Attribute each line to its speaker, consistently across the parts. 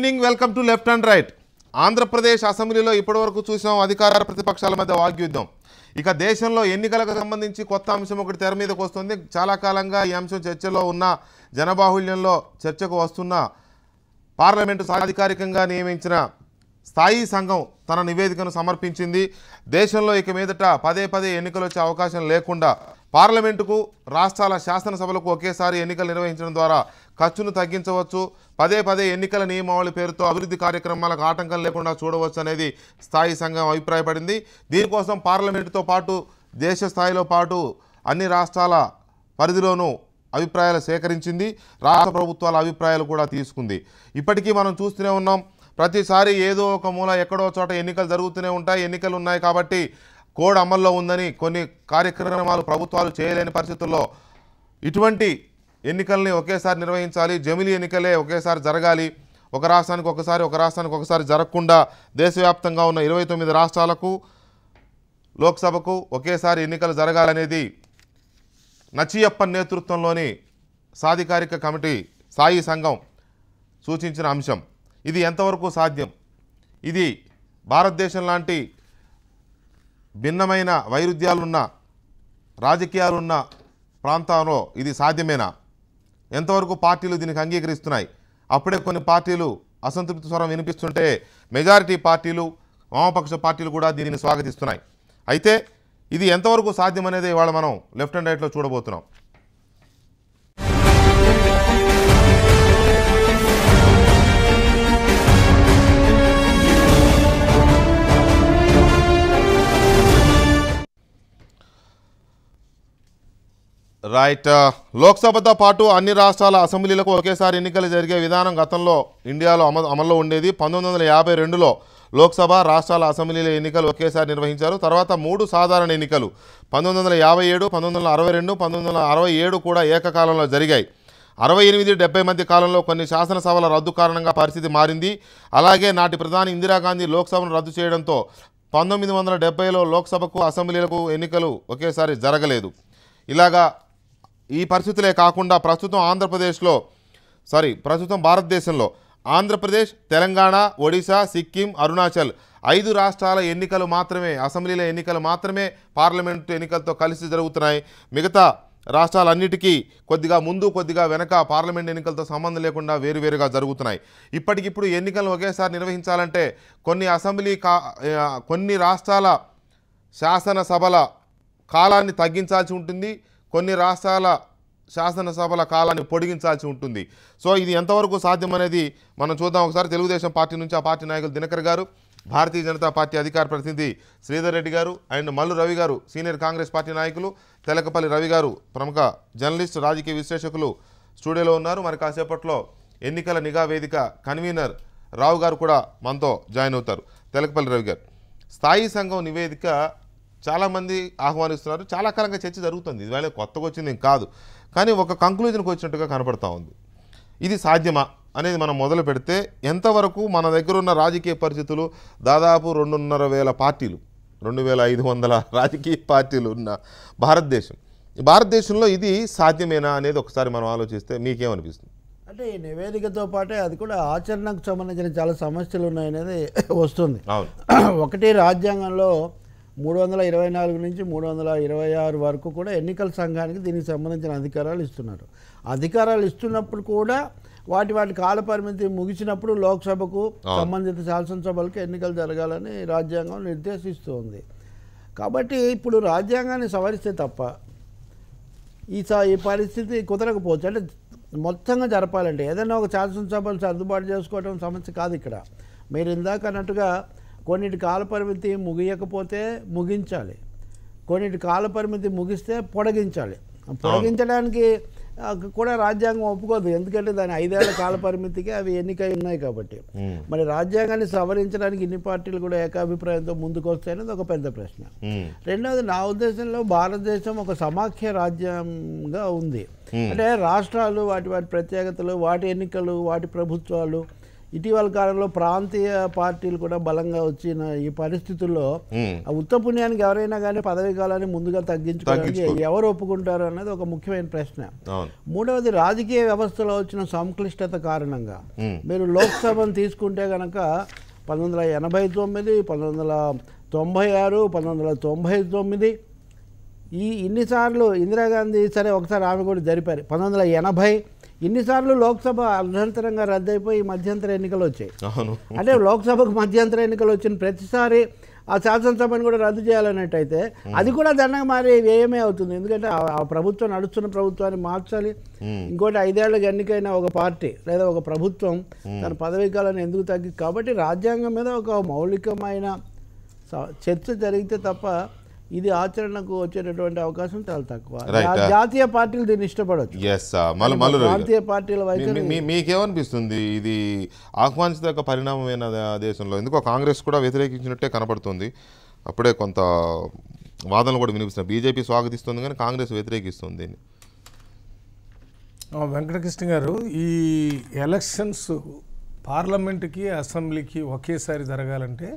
Speaker 1: Evening welcome to left and right. Andhra Pradesh అసెంబ్లీలో ఇప్పటివరకు చూసాం అధికార ప్రతిపక్షాల మధ్య వాగ్యుద్ధం. ఇక దేశంలో ఎన్నికలకు సంబంధించి కొత్త అంశం ఒకటి తెర మీదకు వస్తుంది. చాలా కాలంగా ఈ అంశం చర్చలో ఉన్న, జనబాహుళ్యంలో చర్చకు వస్తున్న పార్లమెంటు సాధికారికంగా నియమించిన స్థాయి సంఘం తన నివేదికను సమర్పించింది. దేశంలో ఇక మీదట పదే పదే ఎన్నికలు వచ్చే అవకాశం లేకుండా పార్లమెంటుకు, రాష్ట్రాల శాసనసభలకు ఒకేసారి ఎన్నికలు నిర్వహించడం ద్వారా ఖర్చును తగ్గించవచ్చు, పదే పదే ఎన్నికల నియమావళి పేరుతో అభివృద్ధి కార్యక్రమాలకు ఆటంకం లేకుండా చూడవచ్చు అనేది స్థాయి సంఘం అభిప్రాయపడింది. దీనికోసం పార్లమెంటుతో పాటు దేశ స్థాయిలో పాటు అన్ని రాష్ట్రాల పరిధిలోనూ అభిప్రాయాలు సేకరించింది. రాష్ట్ర ప్రభుత్వాల అభిప్రాయాలు కూడా తీసుకుంది. ఇప్పటికీ మనం చూస్తూనే ఉన్నాం, ప్రతిసారి ఏదో ఒక మూల ఎక్కడో చోట ఎన్నికలు జరుగుతూనే ఉంటాయి. ఎన్నికలు ఉన్నాయి కాబట్టి కోడ్ అమల్లో ఉందని కొన్ని కార్యక్రమాలు ప్రభుత్వాలు చేయలేని పరిస్థితుల్లో ఇటువంటి ఎన్నికల్ని ఒకేసారి నిర్వహించాలి, జమిలీ ఎన్నికలే ఒకేసారి జరగాలి, ఒక రాష్ట్రానికి ఒకసారి జరగకుండా దేశవ్యాప్తంగా ఉన్న 29 రాష్ట్రాలకు, లోక్సభకు ఒకేసారి ఎన్నికలు జరగాలనేది నచియప్పన్ నేతృత్వంలోని సాధికారిక కమిటీ స్థాయి సంఘం సూచించిన అంశం. ఇది ఎంతవరకు సాధ్యం? ఇది భారతదేశం లాంటి భిన్నమైన వైరుధ్యాలున్న, రాజకీయాలున్న ప్రాంతంలో ఇది సాధ్యమేనా? ఎంతవరకు పార్టీలు దీనికి అంగీకరిస్తున్నాయి? అప్పుడే కొన్ని పార్టీలు అసంతృప్తి స్వరం వినిపిస్తుంటే మెజారిటీ పార్టీలు, వామపక్ష పార్టీలు కూడా దీనిని స్వాగతిస్తున్నాయి. అయితే ఇది ఎంతవరకు సాధ్యమనేది ఇవాళ మనం లెఫ్ట్ అండ్ రైట్లో చూడబోతున్నాం. రైట్. లోక్సభతో పాటు అన్ని రాష్ట్రాల అసెంబ్లీలకు ఒకేసారి ఎన్నికలు జరిగే విధానం గతంలో ఇండియాలో అమల్లో ఉండేది. 1952లో లోక్సభ, రాష్ట్రాల అసెంబ్లీల ఎన్నికలు ఒకేసారి నిర్వహించారు. తర్వాత 3 సాధారణ ఎన్నికలు 1957, 1962, 1967 కూడా ఏకకాలంలో జరిగాయి. 68-70 మధ్య కాలంలో కొన్ని శాసనసభల రద్దు కారణంగా పరిస్థితి మారింది. అలాగే నాటి ప్రధాని ఇందిరాగాంధీ లోక్సభను రద్దు చేయడంతో 1970లో లోక్సభకు, అసెంబ్లీలకు ఎన్నికలు ఒకేసారి జరగలేదు. ఇలాగా ఈ పరిస్థితులే కాకుండా ప్రస్తుతం భారతదేశంలో ఆంధ్రప్రదేశ్, తెలంగాణ, ఒడిశా, సిక్కిం, అరుణాచల్ 5 రాష్ట్రాల ఎన్నికలు మాత్రమే, అసెంబ్లీల ఎన్నికలు మాత్రమే పార్లమెంటు ఎన్నికలతో కలిసి జరుగుతున్నాయి. మిగతా రాష్ట్రాలన్నిటికీ కొద్దిగా ముందు, కొద్దిగా వెనక పార్లమెంట్ ఎన్నికలతో సంబంధం లేకుండా వేరువేరుగా జరుగుతున్నాయి. ఇప్పటికిప్పుడు ఎన్నికలను ఒకేసారి నిర్వహించాలంటే కొన్ని రాష్ట్రాల శాసనసభల కాలాన్ని తగ్గించాల్సి ఉంటుంది, కొన్ని రాష్ట్రాల శాసనసభల కాలాన్ని పొడిగించాల్సి ఉంటుంది. సో ఇది ఎంతవరకు సాధ్యం అనేది మనం చూద్దాం. ఒకసారి తెలుగుదేశం పార్టీ నుంచి ఆ పార్టీ నాయకులు దినకర్ గారు, భారతీయ జనతా పార్టీ అధికార ప్రతినిధి శ్రీధర్ రెడ్డి గారు అండ్ మల్లు రవి గారు సీనియర్ కాంగ్రెస్ పార్టీ నాయకులు, తెలకపల్లి రవి గారు ప్రముఖ జర్నలిస్ట్, రాజకీయ విశ్లేషకులు స్టూడియోలో ఉన్నారు. మరి కాసేపట్లో ఎన్నికల నిఘా వేదిక కన్వీనర్ రావు గారు కూడా మనతో జాయిన్ అవుతారు. తెలకపల్లి రవి గారు, స్థాయి సంఘం నివేదిక చాలామంది ఆహ్వానిస్తున్నారు, చాలా కాలంగా చర్చ జరుగుతుంది, ఇవాళ కొత్తగా వచ్చింది కాదు, కానీ ఒక కంక్లూజన్కి వచ్చినట్టుగా కనపడతా ఉంది. ఇది సాధ్యమా అనేది మనం మొదలు పెడితే, ఎంతవరకు మన దగ్గర ఉన్న రాజకీయ పరిస్థితులు, దాదాపు 2,500 పార్టీలు, 2,500 రాజకీయ పార్టీలు ఉన్న భారతదేశంలో ఇది సాధ్యమేనా అనేది ఒకసారి మనం ఆలోచిస్తే మీకేమనిపిస్తుంది?
Speaker 2: అంటే ఈ నివేదికతో పాటే అది కూడా ఆచరణకు సంబంధించిన చాలా సమస్యలు ఉన్నాయనేది వస్తుంది. ఒకటి, రాజ్యాంగంలో 324 నుంచి 326 వరకు కూడా ఎన్నికల సంఘానికి దీనికి సంబంధించిన అధికారాలు ఇస్తున్నారు. అధికారాలు ఇస్తున్నప్పుడు కూడా వాటి కాల పరిమితి ముగిసినప్పుడు లోక్సభకు, సంబంధిత శాసనసభలకు ఎన్నికలు జరగాలని రాజ్యాంగం నిర్దేశిస్తూ ఉంది. కాబట్టి ఇప్పుడు రాజ్యాంగాన్ని సవరిస్తే తప్ప ఈ పరిస్థితి కుదరకపోవచ్చు. అంటే మొత్తంగా జరపాలంటే ఏదైనా ఒక శాసనసభలు సర్దుబాటు చేసుకోవడం సమస్య కాదు. ఇక్కడ మీరు ఇందాక అన్నట్టుగా కొన్నిటి కాలపరిమితి ముగియకపోతే ముగించాలి, కొన్నిటి కాలపరిమితి ముగిస్తే పొడిగించాలి. పొడిగించడానికి కూడా రాజ్యాంగం ఒప్పుకోదు, ఎందుకంటే దాని 5 ఏళ్ల కాలపరిమితికి అవి ఎన్నికై ఉన్నాయి కాబట్టి. మరి రాజ్యాంగాన్ని సవరించడానికి ఇన్ని పార్టీలు కూడా ఏకాభిప్రాయంతో ముందుకు వస్తాయనేది ఒక పెద్ద ప్రశ్న. రెండవది, నా ఉద్దేశంలో భారతదేశం ఒక సమాఖ్య రాజ్యంగా ఉంది. అంటే రాష్ట్రాలు వాటి ప్రత్యేకతలు, వాటి ఎన్నికలు, వాటి ప్రభుత్వాలు ఇటీవల కాలంలో ప్రాంతీయ పార్టీలు కూడా బలంగా వచ్చిన ఈ పరిస్థితుల్లో ఆ ఉత్తపుణ్యానికి ఎవరైనా కానీ పదవి కాలాన్ని ముందుగా తగ్గించుకోవడానికి ఎవరు ఒప్పుకుంటారు అన్నది ఒక ముఖ్యమైన ప్రశ్న. మూడవది, రాజకీయ వ్యవస్థలో వచ్చిన సంక్లిష్టత కారణంగా మీరు లోక్సభను తీసుకుంటే కనుక 1989, 1996, 1999 ఇన్నిసార్లు ఇందిరాగాంధీ సరే ఒకసారి ఆమె కూడా జరిపారు. 1980 ఇన్నిసార్లు లోక్సభ అర్ధంతరంగా రద్దయిపోయి మధ్యంతర ఎన్నికలు వచ్చాయి. అంటే లోక్సభకు మధ్యంతర ఎన్నికలు వచ్చిన ప్రతిసారి ఆ శాసనసభను కూడా రద్దు చేయాలన్నట్టయితే అది కూడా దండగా మారి వ్యయమే అవుతుంది. ఎందుకంటే ఆ ప్రభుత్వం నడుస్తున్న ప్రభుత్వాన్ని మార్చాలి. ఇంకోటి 5 ఏళ్లకు ఎన్నికైన ఒక పార్టీ లేదా ఒక ప్రభుత్వం తన పదవీ కాలాన్ని ఎందుకు కాబట్టి రాజ్యాంగం మీద ఒక మౌలికమైన చర్చ జరిగితే తప్ప ఇది ఆచరణకు వచ్చేటటువంటి అవకాశం చాలా తక్కువ. జాతీయ పార్టీలు దీన్ని ఇష్టపడవచ్చు. ప్రాంతీయ పార్టీల వైఖరి
Speaker 1: మీకేమనిపిస్తుంది? ఇది ఆహ్వానించదగ్గ పరిణామమైన దేశంలో ఎందుకో కాంగ్రెస్ కూడా వ్యతిరేకించినట్టే కనపడుతుంది. అప్పుడే కొంత వాదనలు కూడా వినిపిస్తున్నాయి. బీజేపీ స్వాగతిస్తుంది కానీ కాంగ్రెస్ వ్యతిరేకిస్తుంది దీన్ని.
Speaker 3: వెంకటకృష్ణ గారు, ఈ ఎలక్షన్స్ పార్లమెంటుకి అసెంబ్లీకి ఒకేసారి జరగాలంటే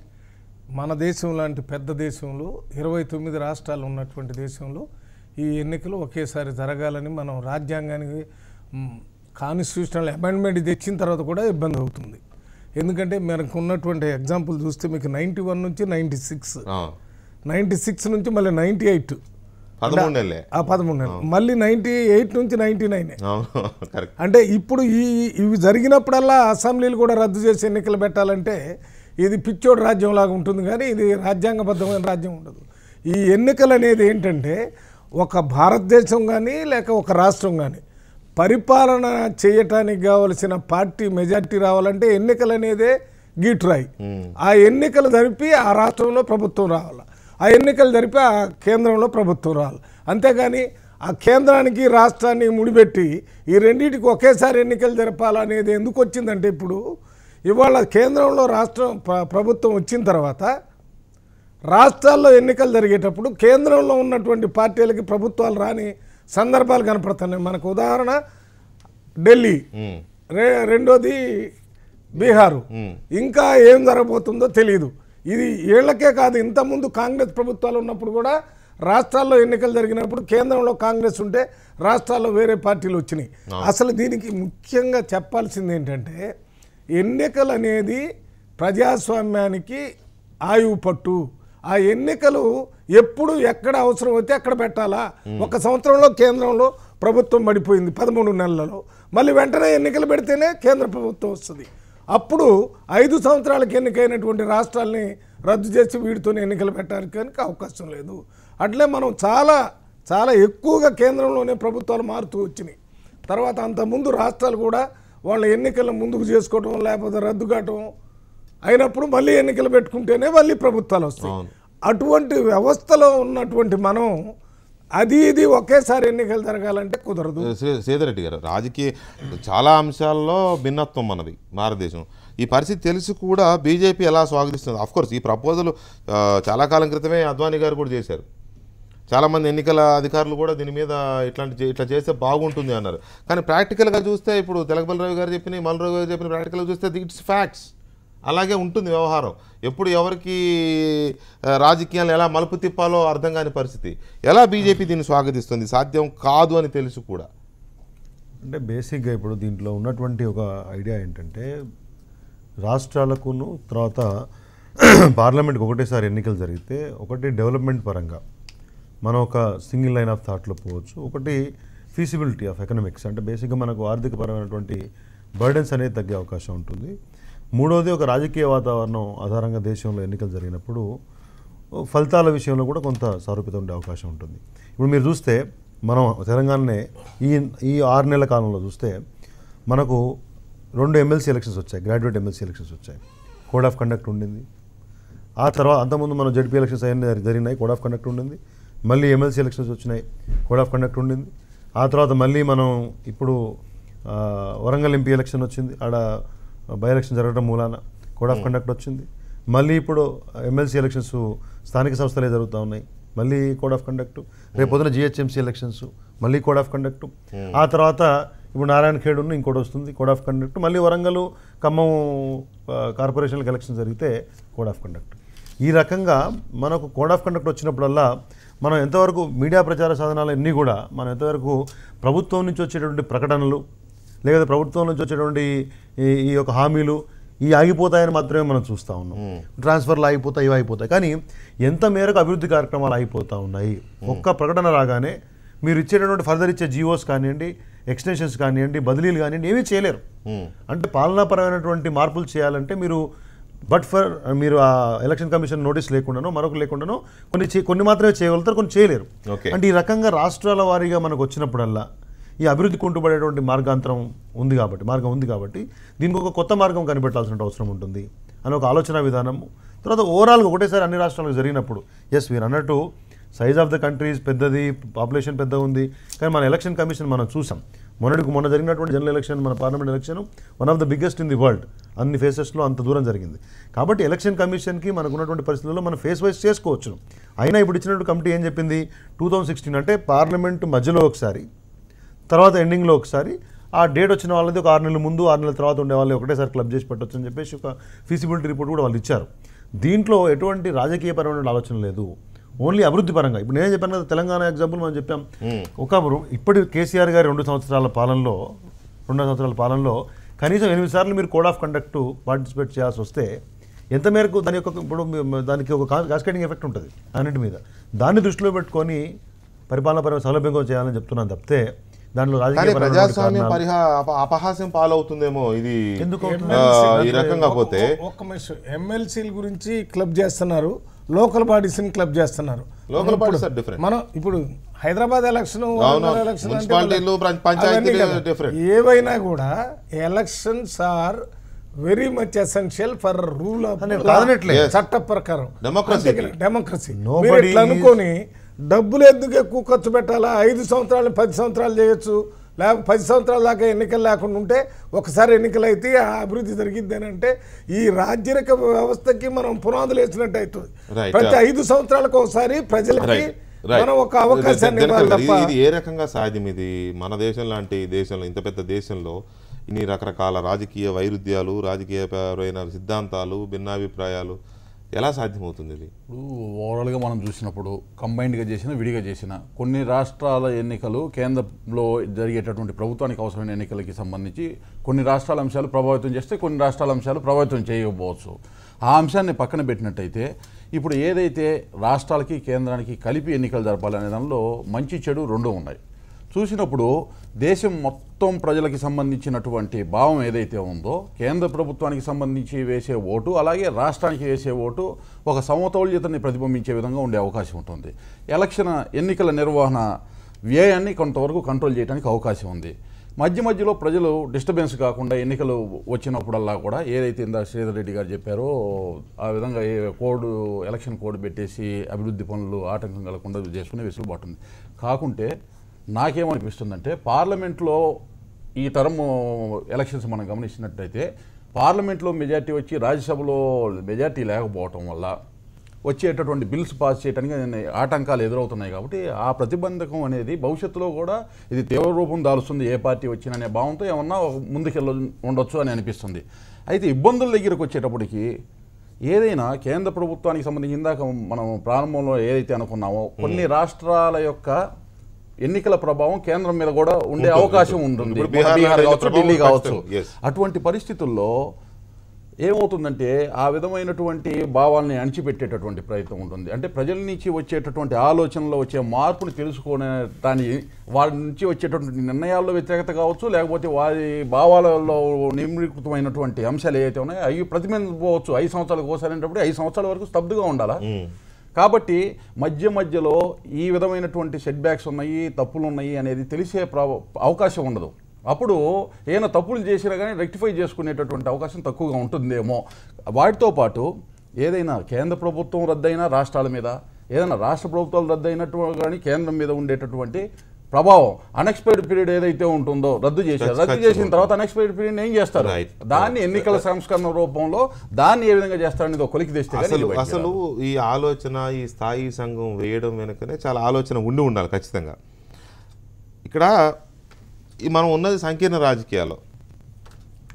Speaker 3: మన దేశం లాంటి పెద్ద దేశంలో 29 రాష్ట్రాలు ఉన్నటువంటి దేశంలో ఈ ఎన్నికలు ఒకేసారి జరగాలని మనం రాజ్యాంగానికి కాన్స్టిట్యూషనల్ అమెండ్మెంట్ తెచ్చిన తర్వాత కూడా ఇబ్బంది అవుతుంది. ఎందుకంటే మనకు ఉన్నటువంటి ఎగ్జాంపుల్ చూస్తే మీకు 91 నుంచి 96 నుంచి మళ్ళీ 98 13 నెలలు, మళ్ళీ 98 నుంచి 99. అంటే ఇప్పుడు ఇవి జరిగినప్పుడల్లా అసెంబ్లీలు కూడా రద్దు చేసి ఎన్నికలు పెట్టాలంటే ఇది పిచ్చోడు రాజ్యం లాగా ఉంటుంది, కానీ ఇది రాజ్యాంగబద్ధమైన రాజ్యం ఉండదు. ఈ ఎన్నికలు అనేది ఏంటంటే ఒక భారతదేశం కానీ లేక ఒక రాష్ట్రం కానీ పరిపాలన చేయటానికి కావలసిన పార్టీ మెజార్టీ రావాలంటే ఎన్నికలు అనేదే గీటురాయి. ఆ ఎన్నికలు జరిపి ఆ రాష్ట్రంలో ప్రభుత్వం రావాలి, ఆ ఎన్నికలు జరిపి ఆ కేంద్రంలో ప్రభుత్వం రావాలి. అంతేగాని ఆ కేంద్రానికి రాష్ట్రాన్ని ముడిపెట్టి ఈ రెండింటికి ఒకేసారి ఎన్నికలు జరపాలనేది ఎందుకు వచ్చిందంటే ఇప్పుడు ఇవాళ కేంద్రంలో ప్రభుత్వం వచ్చిన తర్వాత రాష్ట్రాల్లో ఎన్నికలు జరిగేటప్పుడు కేంద్రంలో ఉన్నటువంటి పార్టీలకి ప్రభుత్వాలు రాని సందర్భాలు కనపడుతున్నాయి. మనకు ఉదాహరణ ఢిల్లీ, రెండోది బీహారు. ఇంకా ఏం జరగబోతుందో తెలియదు. ఇది ఏళ్లకే కాదు, ఇంతకుముందు కాంగ్రెస్ ప్రభుత్వాలు ఉన్నప్పుడు కూడా రాష్ట్రాల్లో ఎన్నికలు జరిగినప్పుడు కేంద్రంలో కాంగ్రెస్ ఉంటే రాష్ట్రాల్లో వేరే పార్టీలు వచ్చినాయి. అసలు దీనికి ముఖ్యంగా చెప్పాల్సింది ఏంటంటే ఎన్నికలు అనేది ప్రజాస్వామ్యానికి ఆయువు పట్టు. ఆ ఎన్నికలు ఎప్పుడు ఎక్కడ అవసరం అయితే అక్కడ పెట్టాలా. 1 సంవత్సరంలో కేంద్రంలో ప్రభుత్వం పడిపోయింది 13 నెలలలో, మళ్ళీ వెంటనే ఎన్నికలు పెడితేనే కేంద్ర ప్రభుత్వం వస్తుంది. అప్పుడు 5 సంవత్సరాలకు ఎన్నికైనటువంటి రాష్ట్రాలని రద్దు చేసి వీటితో ఎన్నికలు పెట్టడానికి అవకాశం లేదు. అట్లే మనం చాలా ఎక్కువగా కేంద్రంలోనే ప్రభుత్వాలు మారుతూ వచ్చినాయి. తర్వాత అంతకుముందు రాష్ట్రాలు కూడా వాళ్ళ ఎన్నికలను ముందుకు చేసుకోవటం లేకపోతే రద్దు కావటం అయినప్పుడు మళ్ళీ ఎన్నికలు పెట్టుకుంటేనే మళ్ళీ ప్రభుత్వాలు వస్తాయి. అటువంటి వ్యవస్థలో ఉన్నటువంటి మనం ఇది ఒకేసారి ఎన్నికలు జరగాలంటే కుదరదు.
Speaker 1: సేదరెడ్డి గారు, రాజకీయ చాలా అంశాల్లో భిన్నత్వం మనది భారతదేశం. ఈ పరిస్థితి తెలిసి కూడా బీజేపీ ఎలా స్వాగతిస్తుంది? అఫ్కోర్స్ ఈ ప్రపోజల్ చాలా కాలం క్రితమే అద్వానీ గారు కూడా చేశారు. చాలామంది ఎన్నికల అధికారులు కూడా దీని మీద ఇట్లా చేస్తే బాగుంటుంది అన్నారు. కానీ ప్రాక్టికల్గా చూస్తే ఇప్పుడు తెలకపల్లి గారు చెప్పిన మల్రావు గారు చెప్పిన ప్రాక్టికల్గా చూస్తే ఇట్స్ ఫ్యాక్ట్స్. అలాగే ఉంటుంది వ్యవహారం. ఎప్పుడు ఎవరికి రాజకీయాలు ఎలా మలుపు తిప్పాలో అర్థం కాని పరిస్థితి. ఎలా బీజేపీ దీన్ని స్వాగతిస్తుంది? సాధ్యం కాదు అని తెలుసు కూడా.
Speaker 4: అంటే బేసిక్గా ఇప్పుడు దీంట్లో ఉన్నటువంటి ఒక ఐడియా ఏంటంటే రాష్ట్రాలకును తర్వాత పార్లమెంట్కి ఒకటేసారి ఎన్నికలు జరిగితే ఒకటి డెవలప్మెంట్ పరంగా మనం ఒక సింగిల్ లైన్ ఆఫ్ థాట్లో పోవచ్చు, ఒకటి ఫీసిబిలిటీ ఆఫ్ ఎకనామిక్స్ అంటే బేసిక్గా మనకు ఆర్థికపరమైనటువంటి బర్డెన్స్ అనేది తగ్గే అవకాశం ఉంటుంది. మూడోది ఒక రాజకీయ వాతావరణం ఆధారంగా దేశంలో ఎన్నికలు జరిగినప్పుడు ఫలితాల విషయంలో కూడా కొంత సారూప్యత ఉండే అవకాశం ఉంటుంది. ఇప్పుడు మీరు చూస్తే మనం తెలంగాణనే ఈ 6 నెలల కాలంలో చూస్తే మనకు 2 ఎమ్మెల్సీ ఎలక్షన్స్ వచ్చాయి, గ్రాడ్యుయేట్ ఎమ్మెల్సీ ఎలక్షన్స్ వచ్చాయి. కోడ్ ఆఫ్ కండక్ట్ ఉండింది. ఆ తర్వాత అంతకుముందు మనం జడ్పీ ఎలక్షన్స్ జరిగినాయి, కోడ్ ఆఫ్ కండక్ట్ ఉండింది. మళ్ళీ ఎమ్మెల్సీ ఎలక్షన్స్ వచ్చినాయి, కోడ్ ఆఫ్ కండక్ట్ ఉండింది. ఆ తర్వాత మళ్ళీ మనం ఇప్పుడు వరంగల్ ఎంపీ ఎలక్షన్ వచ్చింది, ఆడ బై ఎలక్షన్ జరగడం మూలాన కోడ్ ఆఫ్ కండక్ట్ వచ్చింది. మళ్ళీ ఇప్పుడు ఎమ్మెల్సీ ఎలక్షన్స్ స్థానిక సంస్థలే జరుగుతూ ఉన్నాయి, మళ్ళీ కోడ్ ఆఫ్ కండక్ట్. రేపు పొద్దున జిహెచ్ఎంసీ ఎలక్షన్స్, మళ్ళీ కోడ్ ఆఫ్ కండక్ట్. ఆ తర్వాత ఇప్పుడు నారాయణఖేడ్ ఉన్న ఇంకోటి వస్తుంది కోడ్ ఆఫ్ కండక్ట్, మళ్ళీ వరంగల్ ఖమ్మం కార్పొరేషన్లకు ఎలక్షన్ జరిగితే కోడ్ ఆఫ్ కండక్ట్. ఈ రకంగా మనకు కోడ్ ఆఫ్ కండక్ట్ వచ్చినప్పుడల్లా మనం ఎంతవరకు మీడియా ప్రచార సాధనాలు అన్నీ కూడా మనం ఎంతవరకు ప్రభుత్వం నుంచి వచ్చేటువంటి ప్రకటనలు లేదా ప్రభుత్వం నుంచి వచ్చేటువంటి ఈ యొక్క హామీలు ఈ ఆగిపోతాయని మాత్రమే మనం చూస్తూ ఉన్నాం. ట్రాన్స్ఫర్లు ఆగిపోతాయి, ఇవి అయిపోతాయి, కానీ ఎంత మేరకు అభివృద్ధి కార్యక్రమాలు అయిపోతూ ఉన్నాయి. ఒక్క ప్రకటన రాగానే మీరు ఇచ్చేటటువంటి ఫర్దర్ ఇచ్చే జియోస్ కానివ్వండి, ఎక్స్టెన్షన్స్ కానివ్వండి, బదిలీలు కానివ్వండి, ఏమీ చేయలేరు. అంటే పాలనాపరమైనటువంటి మార్పులు చేయాలంటే మీరు ఆ ఎలక్షన్ కమిషన్ నోటీస్ లేకుండానో మరొక లేకుండానో కొన్ని మాత్రమే చేయగలుగుతారు, కొన్ని చేయలేరు. అంటే ఈ రకంగా రాష్ట్రాల వారీగా మనకు వచ్చినప్పుడల్లా ఈ అభివృద్ధి కుంటుపడేటువంటి మార్గం ఉంది కాబట్టి దీనికి ఒక కొత్త మార్గం కనిపెట్టాల్సిన అవసరం ఉంటుంది అని ఒక ఆలోచన విధానం. తర్వాత ఓవరాల్గా ఒకటేసారి అన్ని రాష్ట్రాలకు జరిగినప్పుడు మీరు అన్నట్టు సైజ్ ఆఫ్ ద కంట్రీస్ పెద్దది, పాపులేషన్ పెద్దగా ఉంది, కానీ మన ఎలక్షన్ కమిషన్ మనం చూసాం. మొన్న జరిగినటువంటి జనరల్ ఎలక్షన్, మన parliament election one of the biggest in the world, అన్ని ఫేసెస్లో అంత దూరం జరిగింది. కాబట్టి ఎలక్షన్ కమిషన్కి మనకు ఉన్నటువంటి పరిస్థితుల్లో మనం ఫేస్ వైజ్ చేసుకోవచ్చు. అయినా ఇప్పుడు ఇచ్చినటువంటి కమిటీ ఏం చెప్పింది, 2016 అంటే పార్లమెంట్ మధ్యలో ఒకసారి, తర్వాత ఎండింగ్లో ఒకసారి, ఆ డేట్ వచ్చిన వాళ్ళది ఒక 6 నెలల ముందు 6 నెలల తర్వాత ఉండే వాళ్ళు ఒకటేసారి క్లబ్ చేసి పెట్టవచ్చు అని చెప్పేసి ఒక ఫీజిబిలిటీ రిపోర్ట్ కూడా వాళ్ళు ఇచ్చారు. దీంట్లో ఎటువంటి రాజకీయపరమైన ఆలోచన లేదు, ఓన్లీ అభివృద్ధి పరంగా. ఇప్పుడు నేనే చెప్పాను కదా, తెలంగాణ ఎగ్జాంపుల్ మనం చెప్పాం. ఇప్పటి కేసీఆర్ గారి 2 సంవత్సరాల పాలనలో కనీసం 8 సార్లు మీరు కోడ్ ఆఫ్ కండక్ట్ పార్టిసిపేట్ చేయాల్సి వస్తే ఎంత మేరకు దానికి ఒక కాస్కేడింగ్ ఎఫెక్ట్ ఉంటుంది అన్నింటి మీద. దాన్ని దృష్టిలో పెట్టుకొని పరిపాలనపరమైన సౌలభ్యంగా చేయాలని చెప్తున్నాను తప్పితే దాంట్లో
Speaker 1: ప్రజాస్వామ్యం అపహాస్యం పాలవుతుందేమో ఇది ఈ రకంగా పోతే.
Speaker 3: ఒక్క నిమిషం, ఎమ్మెల్సీల గురించి క్లబ్ చేస్తున్నారు, లోకల్ బాడీస్ని క్లబ్ చేస్తున్నారు.
Speaker 1: Local bodies are different.
Speaker 3: మనం ఇప్పుడు హైదరాబాద్ ఎలక్షన్ ఏవైనా కూడా elections are very much essential for rule of చట్ట ప్రకారం డెమోక్రసీ. అనుకొని డబ్బులు ఎందుకు ఎక్కువ ఖర్చు పెట్టాలా, 5 సంవత్సరాలు 10 సంవత్సరాలు చేయొచ్చు, లేకపోతే 10 సంవత్సరాల దాకా ఎన్నికలు లేకుండా ఉంటే ఒకసారి ఎన్నికలు అయితే ఆ అభివృద్ధి జరిగిద్ది అని అంటే ఈ రాజ్యరిక వ్యవస్థకి మనం పునాదులు వేసినట్టు అవుతుంది. ప్రతి 5 సంవత్సరాలకు ఒకసారి ప్రజలకి మనం ఒక అవకాశాన్ని ఇవ్వాలి తప్ప.
Speaker 1: ఇది ఏ రకంగా సాధ్యం? ఇది మన దేశం లాంటి దేశంలో, ఇంత పెద్ద దేశంలో ఇన్ని రకరకాల రాజకీయ వైరుధ్యాలు, రాజకీయపరమైన సిద్ధాంతాలు, భిన్నాభిప్రాయాలు ఎలా సాధ్యమవుతుంది ఇది?
Speaker 5: ఇప్పుడు ఓవరాల్గా మనం చూసినప్పుడు కంబైన్డ్గా చేసిన, విడిగా చేసిన కొన్ని రాష్ట్రాల ఎన్నికలు, కేంద్రంలో జరిగేటటువంటి ప్రభుత్వానికి అవసరమైన ఎన్నికలకి సంబంధించి కొన్ని రాష్ట్రాల అంశాలు ప్రభావితం చేస్తే కొన్ని రాష్ట్రాల అంశాలు ప్రభావితం చేయకపోవచ్చు. ఆ అంశాన్ని పక్కన పెట్టినట్టయితే ఇప్పుడు ఏదైతే రాష్ట్రాలకి కేంద్రానికి కలిపి ఎన్నికలు జరపాలనే దానిలో మంచి చెడు 2 ఉన్నాయి. చూసినప్పుడు దేశం మొత్తం ప్రజలకి సంబంధించినటువంటి భావం ఏదైతే ఉందో, కేంద్ర ప్రభుత్వానికి సంబంధించి వేసే ఓటు అలాగే రాష్ట్రానికి వేసే ఓటు ఒక సమతౌల్యతని ప్రతిబింబించే విధంగా ఉండే అవకాశం ఉంటుంది. ఎన్నికల నిర్వహణ వ్యయాన్ని కొంతవరకు కంట్రోల్ చేయడానికి అవకాశం ఉంది. మధ్యలో ప్రజలు డిస్టర్బెన్స్ కాకుండా ఎన్నికలు వచ్చినప్పుడల్లా కూడా ఏదైతే ఇందా శ్రీధర్ రెడ్డి గారు చెప్పారో ఆ విధంగా ఎలక్షన్ కోడ్ పెట్టేసి అభివృద్ధి పనులు ఆటంకం కలగకుండా చేసుకునే వెసులుబాటు ఉంది. కాకుంటే నాకేమనిపిస్తుందంటే పార్లమెంట్లో ఈ టర్మ్ ఎలక్షన్స్ మనం గమనించినట్టయితే పార్లమెంట్లో మెజార్టీ వచ్చి రాజ్యసభలో మెజార్టీ లేకపోవటం వల్ల వచ్చేటటువంటి బిల్స్ పాస్ చేయడానికి ఆటంకాలు ఎదురవుతున్నాయి. కాబట్టి ఆ ప్రతిబంధకం అనేది భవిష్యత్తులో కూడా ఇది తీవ్ర రూపం దాలుస్తుంది, ఏ పార్టీ వచ్చిననే భావంతో ఏమన్నా ముందుకెళ్ళ ఉండొచ్చు అని అనిపిస్తుంది. అయితే ఇబ్బందుల దగ్గరకు వచ్చేటప్పటికి ఏదైనా కేంద్ర ప్రభుత్వానికి సంబంధించి ఇందాక మనం ప్రారంభంలో ఏదైతే అనుకున్నామో కొన్ని రాష్ట్రాల యొక్క ఎన్నికల ప్రభావం కేంద్రం మీద కూడా ఉండే అవకాశం ఉంటుంది, బీహార్ కావచ్చు, ఢిల్లీ కావచ్చు. అటువంటి పరిస్థితుల్లో ఏమవుతుందంటే ఆ విధమైనటువంటి భావాల్ని అణిచిపెట్టేటటువంటి ప్రయత్నం ఉంటుంది. అంటే ప్రజల నుంచి వచ్చేటటువంటి ఆలోచనలో వచ్చే మార్పుని తెలుసుకునే వారి నుంచి వచ్చేటటువంటి నిర్ణయాల్లో వ్యతిరేకత కావచ్చు, లేకపోతే వారి భావాలలో నిమ్రీకృతమైనటువంటి అంశాలు ఏవైతే ఉన్నాయో అవి ప్రతిబింబించవచ్చు. 5 సంవత్సరాలకు ఒకసారి అనేటప్పుడు 5 సంవత్సరాల వరకు స్తబ్దుగా ఉండాలా. కాబట్టి మధ్యలో ఈ విధమైనటువంటి సెట్ బ్యాక్స్ ఉన్నాయి, తప్పులు ఉన్నాయి అనేది తెలిసే అవకాశం ఉండదు. అప్పుడు ఏమైనా తప్పులు చేసినా కానీ రెక్టిఫై చేసుకునేటటువంటి అవకాశం తక్కువగా ఉంటుందేమో. వాటితో పాటు ఏదైనా కేంద్ర ప్రభుత్వం రద్దయినా రాష్ట్రాల మీద, ఏదైనా రాష్ట్ర ప్రభుత్వాలు రద్దయినట్టు కానీ కేంద్రం మీద ఉండేటటువంటి ప్రభావం అన్ఎక్స్పైర్డ్ పీరియడ్ ఏదైతే ఉంటుందో రద్దు చేసిన తర్వాత అన్ఎక్స్పైర్డ్ పీరియడ్ ఏం చేస్తారు, దాన్ని ఎన్నికల సంస్కరణ రూపంలో దాన్ని ఏ విధంగా చేస్తారనేది ఒక కొలికి తెస్తే
Speaker 1: అసలు ఈ ఆలోచన, ఈ స్థాయి సంఘం వేయడం వెనుకనే చాలా ఆలోచన ఉండాలి ఖచ్చితంగా. ఇక్కడ మనం ఉన్నది సంకీర్ణ రాజకీయాలు.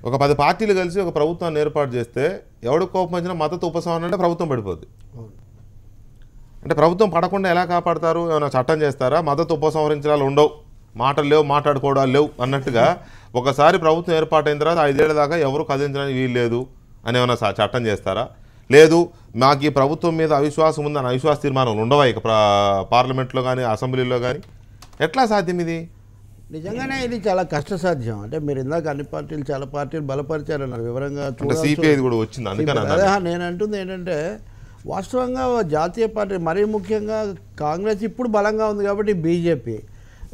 Speaker 1: ఒక 10 పార్టీలు కలిసి ఒక ప్రభుత్వాన్ని ఏర్పాటు చేస్తే ఎవడు కోపం వచ్చినా మద్దతు ఉపశమనం అంటే ప్రభుత్వం పడిపోద్ది. అంటే ప్రభుత్వం పడకుండా ఎలా కాపాడతారు? ఏమైనా చట్టం చేస్తారా? మద్దతు ఉపసంహరించాలు ఉండవు, మాటలు లేవు, మాట్లాడుకోవడాలు లేవు అన్నట్టుగా ఒకసారి ప్రభుత్వం ఏర్పాటైన తర్వాత 5 ఏళ్ల దాకా ఎవరు కదిలించడానికి వీలు లేదు అని ఏమైనా చట్టం చేస్తారా? లేదు మాకు ఈ ప్రభుత్వం మీద అవిశ్వాసం ఉందని అవిశ్వాస తీర్మానాలు ఉండవా ఇక పార్లమెంట్లో కానీ అసెంబ్లీలో కానీ? ఎట్లా సాధ్యం ఇది?
Speaker 2: నిజంగానే ఇది చాలా కష్టసాధ్యం. అంటే మీరు ఇందాక అన్ని పార్టీలు చాలా పార్టీలు బలపరిచారన్నారు వివరంగా.
Speaker 1: సిపిఐ కూడా వచ్చింది అందుకని
Speaker 2: అదే నేను అంటుంది ఏంటంటే వాస్తవంగా జాతీయ పార్టీ మరీ ముఖ్యంగా కాంగ్రెస్ ఇప్పుడు బలంగా ఉంది కాబట్టి బీజేపీ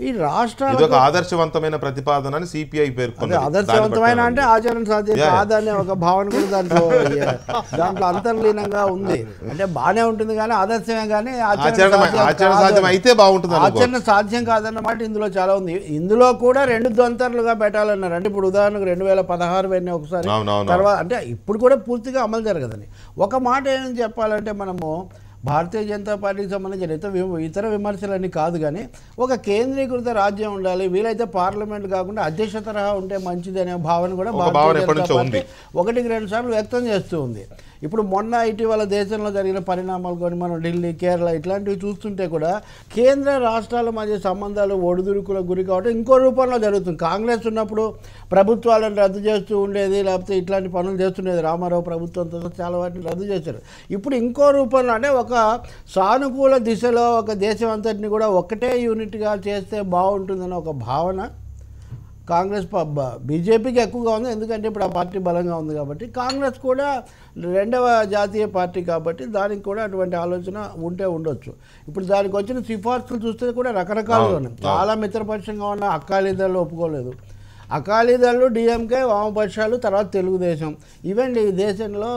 Speaker 2: ఈ రాష్ట్రాలు
Speaker 1: ఒక ఆదర్శవంతమైన ప్రతిపాదన అని సిపిఐ పేర్కొంది.
Speaker 2: ఆదర్శవంతమైన అంటే ఆచరణ సాధ్యం కాదనే ఒక భావన కూడా దాంట్లో అంతర్లీనంగా ఉంది. అంటే బాగానే ఉంటుంది కానీ ఆదర్శమే కానీ
Speaker 1: ఆచరణ సాధ్యం అయితే బాగుంటుంది,
Speaker 2: ఆచరణ సాధ్యం కాదన్నమాట ఇందులో చాలా ఉంది. ఇందులో కూడా 2 ద్వంతర్లుగా పెట్టాలన్నారు. అంటే ఇప్పుడు ఉదాహరణకు 2016 వెళ్ళిన ఒకసారి తర్వాత అంటే ఇప్పుడు కూడా పూర్తిగా అమలు జరగదని ఒక మాట ఏమని చెప్పాలంటే మనము భారతీయ జనతా పార్టీకి సంబంధించిన ఇతర విమర్శలన్నీ కాదు కానీ ఒక కేంద్రీకృత రాజ్యం ఉండాలి, వీలైతే పార్లమెంట్ కాకుండా అధ్యక్ష తరహా ఉంటే మంచిది అనే భావన కూడా భారతీయ జనతా పార్టీ 1-2 సార్లు వ్యక్తం చేస్తూ ఉంది. ఇప్పుడు మొన్న ఇటీవల దేశంలో జరిగిన పరిణామాలు కొన్ని మనం ఢిల్లీ, కేరళ ఇట్లాంటివి చూస్తుంటే కూడా కేంద్ర రాష్ట్రాల మధ్య సంబంధాలు ఒడిదుడుకులకు గురి కావడం ఇంకో రూపంలో జరుగుతుంది. కాంగ్రెస్ ఉన్నప్పుడు ప్రభుత్వాలను రద్దు చేస్తూ ఉండేది, లేకపోతే ఇట్లాంటి పనులు చేస్తుండేది. రామారావు ప్రభుత్వంతో చాలా వాటిని రద్దు చేశారు. ఇప్పుడు ఇంకో రూపంలో అంటే ఒక సానుకూల దిశలో ఒక దేశం అంతటిని కూడా ఒకటే యూనిట్గా చేస్తే బాగుంటుందని ఒక భావన కాంగ్రెస్ బీజేపీకి ఎక్కువగా ఉంది. ఎందుకంటే ఇప్పుడు ఆ పార్టీ బలంగా ఉంది కాబట్టి. కాంగ్రెస్ కూడా 2వ జాతీయ పార్టీ కాబట్టి దానికి కూడా అటువంటి ఆలోచన ఉంటే ఉండొచ్చు. ఇప్పుడు దానికి వచ్చిన సిఫార్సులు చూస్తే కూడా రకరకాలుగా ఉన్నాయి. చాలా మిత్రపక్షంగా ఉన్న అకాలీదళ్ళు ఒప్పుకోలేదు. అకాలీదళ్ళు, డిఎంకే, వామపక్షాలు, తర్వాత తెలుగుదేశం ఇవండి ఈ దేశంలో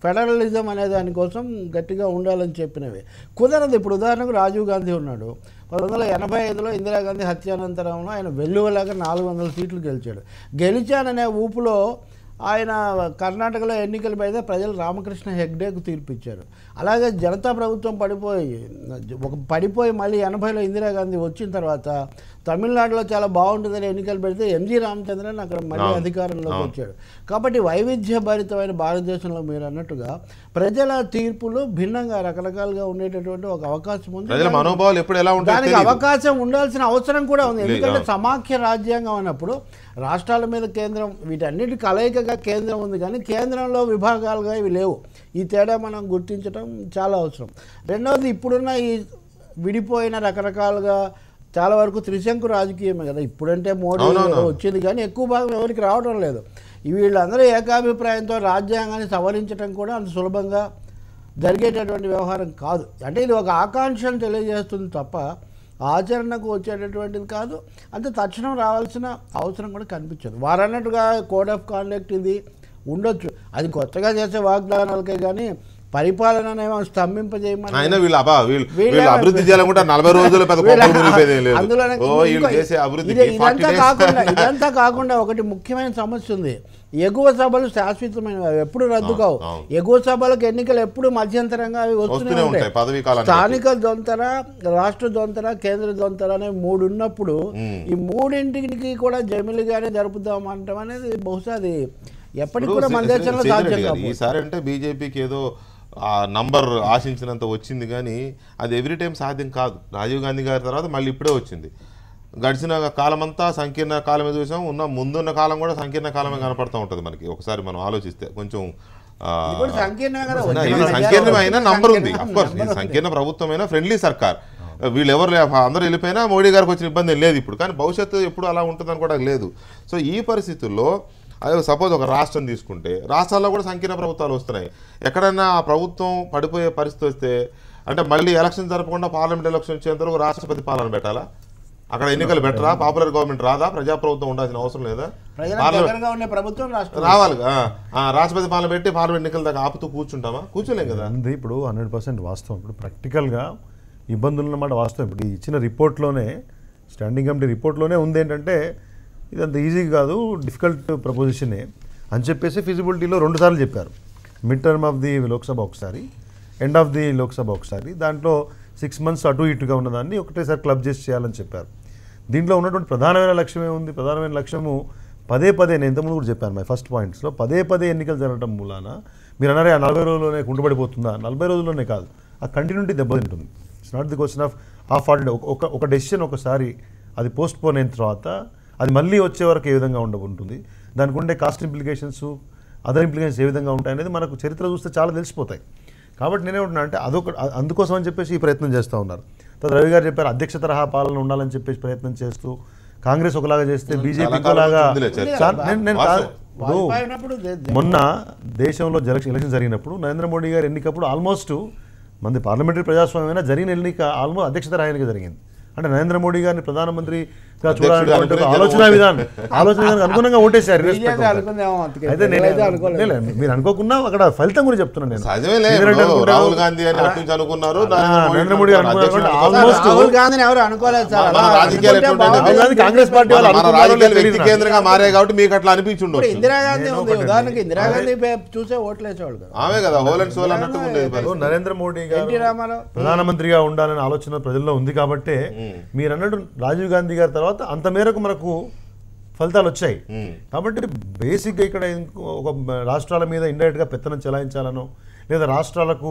Speaker 2: ఫెడరలిజం అనే దానికోసం గట్టిగా ఉండాలని చెప్పినవి. కుదరదు. ఇప్పుడు ఉదాహరణకు రాజీవ్ గాంధీ ఉన్నాడు. 1985లో ఇందిరాగాంధీ హత్యానంతరంలో ఆయన వెల్లువలాగా 400 సీట్లు గెలిచాడు. గెలిచాననే ఊపులో ఆయన కర్ణాటకలో ఎన్నికల మీద ప్రజలు రామకృష్ణ హెగ్డేకు తీర్పిచ్చారు. అలాగే జనతా ప్రభుత్వం పడిపోయి మళ్ళీ 80లో ఇందిరాగాంధీ వచ్చిన తర్వాత తమిళనాడులో చాలా బాగుంటుందని ఎన్నికలు పెడితే ఎంజి రామచంద్రన్ అక్కడ మళ్ళీ అధికారంలోకి వచ్చాడు. కాబట్టి వైవిధ్యభరితమైన భారతదేశంలో మీరు అన్నట్టుగా ప్రజల తీర్పులు భిన్నంగా రకరకాలుగా ఉండేటటువంటి ఒక అవకాశం ఉంది. దానికి అవకాశం ఉండాల్సిన అవసరం కూడా ఉంది. ఎందుకంటే సమాఖ్య రాజ్యాంగం అన్నప్పుడు రాష్ట్రాల మీద కేంద్రం వీటన్నిటి కలయికగా కేంద్రం ఉంది కానీ కేంద్రంలో విభాగాలుగా ఇవి లేవు. ఈ తేడా మనం గుర్తించడం చాలా అవసరం. రెండవది ఇప్పుడున్న ఈ విడిపోయిన రకరకాలుగా చాలా వరకు త్రిశంకు రాజకీయమే కదా. ఇప్పుడంటే మోడీ వచ్చింది కానీ ఎక్కువ భాగం ఎవరికి రావడం లేదు. వీళ్ళందరూ ఏకాభిప్రాయంతో రాజ్యాంగాన్ని సవరించడం కూడా అంత సులభంగా జరిగేటటువంటి వ్యవహారం కాదు. అంటే ఇది ఒక ఆకాంక్షను తెలియజేస్తుంది తప్ప ఆచరణకు వచ్చేటటువంటిది కాదు. అంతే తక్షణం రావాల్సిన అవసరం కూడా కనిపించదు. వారన్నట్టుగా కోడ్ ఆఫ్ కాండక్ట్ ఇది ఉండొచ్చు. అది కొత్తగా చేసే వాగ్దానాలకే కానీ పరిపాలన స్తంభింపజేయమని
Speaker 1: అభివృద్ధి చేయాలనుకుంటే 40 రోజులు
Speaker 2: ఇదంతా కాకుండా ఒకటి ముఖ్యమైన సమస్య ఉంది. ఎగువ సభలు శాశ్వతమైనవి, ఎప్పుడు రద్దు కావు. ఎగువ సభలకు ఎన్నికలు ఎప్పుడు మధ్యంతరంగా అవి వస్తూనే ఉంటాయి. స్థానిక దొంతర, రాష్ట్ర దొంతర, కేంద్ర దొంతర అనే 3 ఉన్నప్పుడు ఈ 3ంటికి కూడా జమిలిగానే జరుపుదామంటాం అనేది బహుశా అది ఎప్పటికి కూడా మన దేశంలో సాధ్యం కాదు.
Speaker 1: ఈసారి అంటే బీజేపీకి ఏదో ఆ నంబర్ ఆశించినంత వచ్చింది కానీ అది ఎవ్రీ టైం సాధ్యం కాదు. రాజీవ్ గాంధీ గారి తర్వాత మళ్ళీ ఇప్పుడే వచ్చింది. గడిచిన కాలమంతా సంకీర్ణ కాలమే చూసాం. ముందున్న కాలం కూడా సంకీర్ణ కాలమే కనపడుతూ ఉంటుంది మనకి ఒకసారి మనం ఆలోచిస్తే. కొంచెం సంకీర్ణమైన నంబర్ ఉంది. అఫ్కోర్స్ ఇది సంకీర్ణ ప్రభుత్వమైన ఫ్రెండ్లీ సర్కార్. వీళ్ళు ఎవరు అందరూ వెళ్ళిపోయినా మోడీ గారికి వచ్చిన ఇబ్బంది లేదు ఇప్పుడు. కానీ భవిష్యత్తు ఎప్పుడు అలా ఉంటుందని కూడా లేదు. సో ఈ పరిస్థితుల్లో అదే సపోజ్ ఒక రాష్ట్రం తీసుకుంటే రాష్ట్రాల్లో కూడా సంకీర్ణ ప్రభుత్వాలు వస్తున్నాయి. ఎక్కడైనా ఆ ప్రభుత్వం పడిపోయే పరిస్థితి వస్తే అంటే మళ్ళీ ఎలక్షన్ జరపకుండా పార్లమెంట్ ఎలక్షన్ వచ్చేంత వరకు రాష్ట్రపతి పాలన పెట్టాలా? అక్కడ ఎన్నికలు పెట్టరా? పాపులర్ గవర్నమెంట్ రాదా? ప్రజాప్రభుత్వం ఉండాల్సిన అవసరం లేదా? రావాలిగా. రాష్ట్రపతి పాలన పెట్టి పార్లమెంట్ ఎన్నికల దాకా ఆపుతూ కూర్చుంటామా? కూర్చోలేం కదా.
Speaker 4: ఇప్పుడు 100% వాస్తవం. ఇప్పుడు ప్రాక్టికల్గా ఇబ్బందులు అన్నమాట వాస్తవం. ఇప్పుడు ఇచ్చిన రిపోర్ట్లోనే, స్టాండింగ్ కమిటీ రిపోర్ట్లోనే ఉంది ఏంటంటే ఇదంత ఈజీ కాదు, డిఫికల్ట్ ప్రపోజిషనే అని చెప్పేసి ఫిజిబిలిటీలో 2 సార్లు చెప్పారు. Mid term of the Lok Sabha ఒకసారి, ఎండ్ ఆఫ్ ది లోక్సభ ఒకసారి. దాంట్లో 6 months అటు ఇటుగా ఉన్నదాన్ని ఒకటేసారి క్లబ్ చేసి చేయాలని చెప్పారు. దీంట్లో ఉన్నటువంటి ప్రధానమైన లక్ష్యం ఏముంది? ప్రధానమైన లక్ష్యము పదే నేను ఇంతకుముందు కూడా చెప్పాను మై ఫస్ట్ పాయింట్స్లో, పదే ఎన్నికలు జరగడం మూలాన మీరు అన్నారే ఆ 40 రోజుల్లోనే కుంటుపడిపోతుందా? 40 రోజుల్లోనే కాదు, ఆ కంటిన్యూటీ దెబ్బతింటుంది. It's not the question of half 40 ఒక డెసిషన్ ఒకసారి అది పోస్ట్ పోన్ అయిన తర్వాత అది మళ్ళీ వచ్చే వరకు ఏ విధంగా ఉంటుంది, దానికి ఉండే కాస్ట్ ఇంప్లికేషన్స్, అదర్ ఇంప్లికేషన్స్ ఏ విధంగా ఉంటాయనేది మనకు చరిత్ర చూస్తే చాలా తెలిసిపోతాయి. కాబట్టి నేనేమంటున్నా అంటే అందుకోసం అని చెప్పేసి ఈ ప్రయత్నం చేస్తూ ఉన్నారు. తర్వాత రవి గారు చెప్పారు అధ్యక్ష తరహా పాలన ఉండాలని చెప్పేసి ప్రయత్నం చేస్తూ కాంగ్రెస్ ఒకలాగా చేస్తే బీజేపీ ఒకలాగా. మొన్న దేశంలో ఎలక్షన్ జరిగినప్పుడు నరేంద్ర మోడీ గారు ఎన్నికప్పుడు ఆల్మోస్ట్ మంది పార్లమెంటరీ ప్రజాస్వామ్యమైనా జరిగిన ఎన్నిక ఆల్మోస్ట్ అధ్యక్ష తరహా ఎన్నిక జరిగింది. అంటే నరేంద్ర మోడీ గారిని ప్రధానమంత్రిగా చూడాలనే ఆలోచన విధానం అనుగుణంగా ఓటేశారు. అయితే మీరు అనుకోకుండా అక్కడ ఫలితం గురించి చెప్తున్నాను నేను.
Speaker 1: రాహుల్ గాంధీ అని అనుకున్నారు,
Speaker 4: నరేంద్ర మోడీ ఆల్మోస్ట్ కాంగ్రెస్ పార్టీ
Speaker 1: వ్యక్తి కేంద్రంగా మారే కాబట్టి మీకు అట్లా అనిపించుండదు.
Speaker 2: ఇందిరాగాంధీ ఉదాహరణకి ఇందిరాగాంధీ చూసే ఓట్లేసేవాళ్ళు
Speaker 1: ఆమె కదా హోల్ అండ్ సోల్ అన్నట్టు ఉండేది.
Speaker 4: నరేంద్ర మోడీ గారు ప్రధానమంత్రిగా ఉండాలనే ఆలోచన ప్రజల్లో ఉంది కాబట్టి మీరు అన్నట్టు రాజీవ్ గాంధీ గారి తర్వాత అంత మేరకు మనకు ఫలితాలు వచ్చాయి. కాబట్టి బేసిక్గా ఇక్కడ ఒక రాష్ట్రాల మీద ఇండైరెక్ట్గా పెత్తనం చెలాయించాలనో లేదా రాష్ట్రాలకు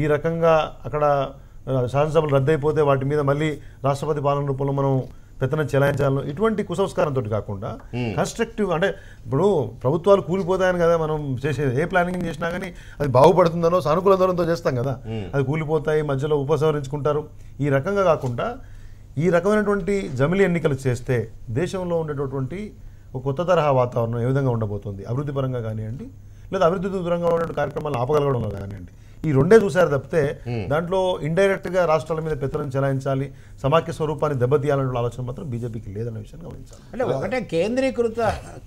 Speaker 4: ఈ రకంగా అక్కడ శాసనసభలు రద్దయిపోతే వాటి మీద మళ్ళీ రాష్ట్రపతి పాలన రూపంలో మనం పెత్తనం చెలాయించాలను ఇటువంటి కుసంస్కారంతో కాకుండా కన్స్ట్రక్టివ్, అంటే ఇప్పుడు ప్రభుత్వాలు కూలిపోతాయని కదా మనం చేసేది, ఏ ప్లానింగ్ చేసినా కానీ అది బాగుపడుతుందనో సానుకూల ధోరణితో చేస్తాం కదా, అది కూలిపోతాయి మధ్యలో ఉపసంహరించుకుంటారు. ఈ రకంగా కాకుండా ఈ రకమైనటువంటి జమిలీ ఎన్నికలు చేస్తే దేశంలో ఉండేటటువంటి ఒక కొత్త తరహా వాతావరణం ఏ విధంగా ఉండబోతుంది, అభివృద్ధి పరంగా కానివ్వండి లేదా అభివృద్ధి దూరంగా ఉన్న కార్యక్రమాలు ఆపగలగడంలో కానివ్వండి, ఈ రెండే చూశారు తప్పితే దాంట్లో ఇండైరెక్ట్గా రాష్ట్రాల మీద పెత్తనం చెలాయించాలి, సమాఖ్య స్వరూపాన్ని దెబ్బతీయాలనే ఆలోచన మాత్రం బీజేపీకి లేదన్న విషయాన్ని గమనించాలి.
Speaker 2: అంటే ఒకటే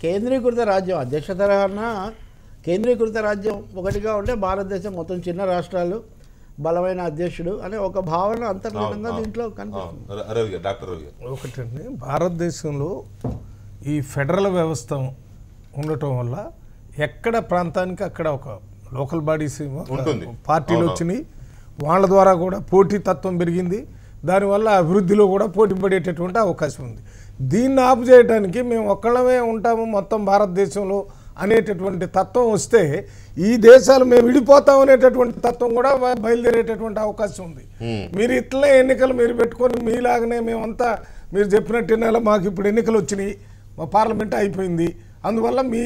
Speaker 2: కేంద్రీకృత రాజ్యం అధ్యక్ష తరహాన కేంద్రీకృత రాజ్యం ఒకటిగా ఉంటే భారతదేశం మొత్తం చిన్న రాష్ట్రాలు బలమైన అధ్యక్షుడు అనే ఒక భావన అంతర్లీనంగా దీంట్లో కనిపిస్తుంది.
Speaker 3: ఒకటండి, భారతదేశంలో ఈ ఫెడరల్ వ్యవస్థ ఉండటం వల్ల ఎక్కడ ప్రాంతానికి అక్కడ ఒక లోకల్ బాడీస్ పార్టీలు వచ్చినాయి, వాళ్ళ ద్వారా కూడా పోటీ తత్వం పెరిగింది, దానివల్ల అభివృద్ధిలో కూడా పోటీ పడేటటువంటి అవకాశం ఉంది. దీన్ని ఆపు చేయడానికి మేము ఒక్కళ్ళమే ఉంటాము మొత్తం భారతదేశంలో అనేటటువంటి తత్వం వస్తే ఈ దేశాలు మేము విడిపోతాం అనేటటువంటి తత్వం కూడా బయలుదేరేటటువంటి అవకాశం ఉంది. మీరు ఇట్లనే ఎన్నికలు మీరు పెట్టుకొని మీలాగనే మేమంతా మీరు చెప్పినట్టు నెల మాకు ఇప్పుడు ఎన్నికలు వచ్చినాయి, మా పార్లమెంట్ అయిపోయింది, అందువల్ల మీ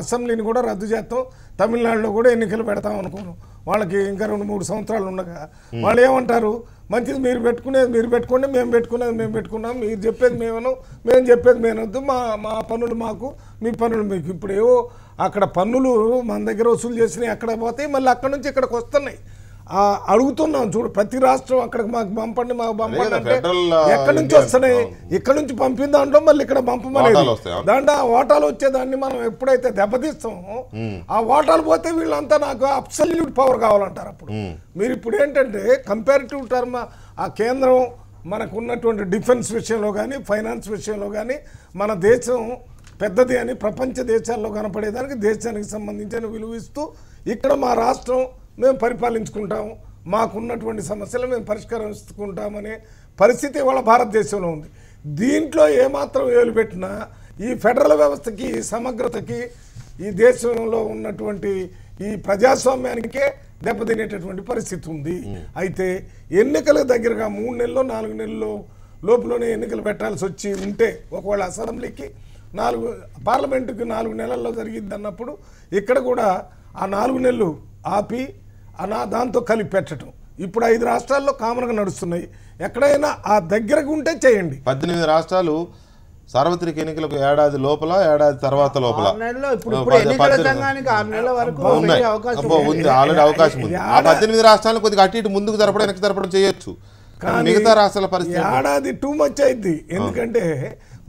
Speaker 3: అసెంబ్లీని కూడా రద్దు చేస్తాం, తమిళనాడులో కూడా ఎన్నికలు పెడతాం అనుకోను. వాళ్ళకి ఇంకా 2-3 సంవత్సరాలు ఉండగా వాళ్ళు ఏమంటారు, మంచిది మీరు పెట్టుకునేది మీరు పెట్టుకోండి, మేము పెట్టుకునేది మేము పెట్టుకున్నాం, మీరు చెప్పేది మేమను మేము చెప్పేది మేనొద్దు, మా పన్నులు మాకు మీ పన్నులు మీకు. ఇప్పుడు ఏవో అక్కడ పన్నులు మన దగ్గర వసూలు చేసినాయి అక్కడ పోతాయి, మళ్ళీ అక్కడ నుంచి ఇక్కడికి వస్తున్నాయి. అడుగుతున్నాం చూడు, ప్రతి రాష్ట్రం అక్కడికి మాకు పంపండి అంటే ఎక్కడి నుంచి వస్తున్నాయి, ఇక్కడ నుంచి పంపిన దాంట్లో మళ్ళీ ఇక్కడ పంపమనేది, దాంట్లో ఆ ఓటాలు వచ్చేదాన్ని మనం ఎప్పుడైతే దెబ్బతీస్తామో ఆ ఓటాలు పోతే వీళ్ళంతా నాకు అబ్సల్యూట్ పవర్ కావాలంటారు. అప్పుడు మీరు ఇప్పుడు ఏంటంటే కంపారిటివ్ టర్మ్ ఆ కేంద్రం మనకు ఉన్నటువంటి డిఫెన్స్ విషయంలో కానీ ఫైనాన్స్ విషయంలో కానీ మన దేశం పెద్దది అని ప్రపంచ దేశాల్లో కనపడేదానికి దేశానికి సంబంధించిన విలువ ఇస్తూ ఇక్కడ మా రాష్ట్రం మేము పరిపాలించుకుంటాము, మాకున్నటువంటి సమస్యలు మేము పరిష్కరించుకుంటామనే పరిస్థితి ఇవాళ భారతదేశంలో ఉంది. దీంట్లో ఏమాత్రం వేలు పెట్టినా ఈ ఫెడరల్ వ్యవస్థకి సమగ్రతకి ఈ దేశంలో ఉన్నటువంటి ఈ ప్రజాస్వామ్యానికే దెబ్బతినేటటువంటి పరిస్థితి ఉంది. అయితే ఎన్నికల దగ్గరగా 3 నెలల్లో 4 నెలల్లో లోపులోనే ఎన్నికలు పెట్టాల్సి వచ్చి ఉంటే ఒకవేళ అసెంబ్లీకి 4 పార్లమెంటుకి 4 నెలల్లో జరిగింది అన్నప్పుడు ఇక్కడ కూడా ఆ 4 నెలలు ఆపి దాంతో కలిపి పెట్టడం ఇప్పుడు 5 రాష్ట్రాల్లో కామన్గా నడుస్తున్నాయి. ఎక్కడైనా ఆ దగ్గరకు ఉంటే చేయండి.
Speaker 1: 18 రాష్ట్రాలు సార్వత్రిక ఎన్నికలకు ఏడాది లోపల ఏడాది తర్వాత లోపల ఆల్రెడీ అవకాశం ఉంది. ఆ 18 రాష్ట్రాలు కొద్దిగా అటు ఇటు ముందుకు జరపడం వెనక్కి జరపడం చేయొచ్చు. మిగతా రాష్ట్రాల పరిస్థితి
Speaker 3: ఏడాది టూ మచ్ అయింది. ఎందుకంటే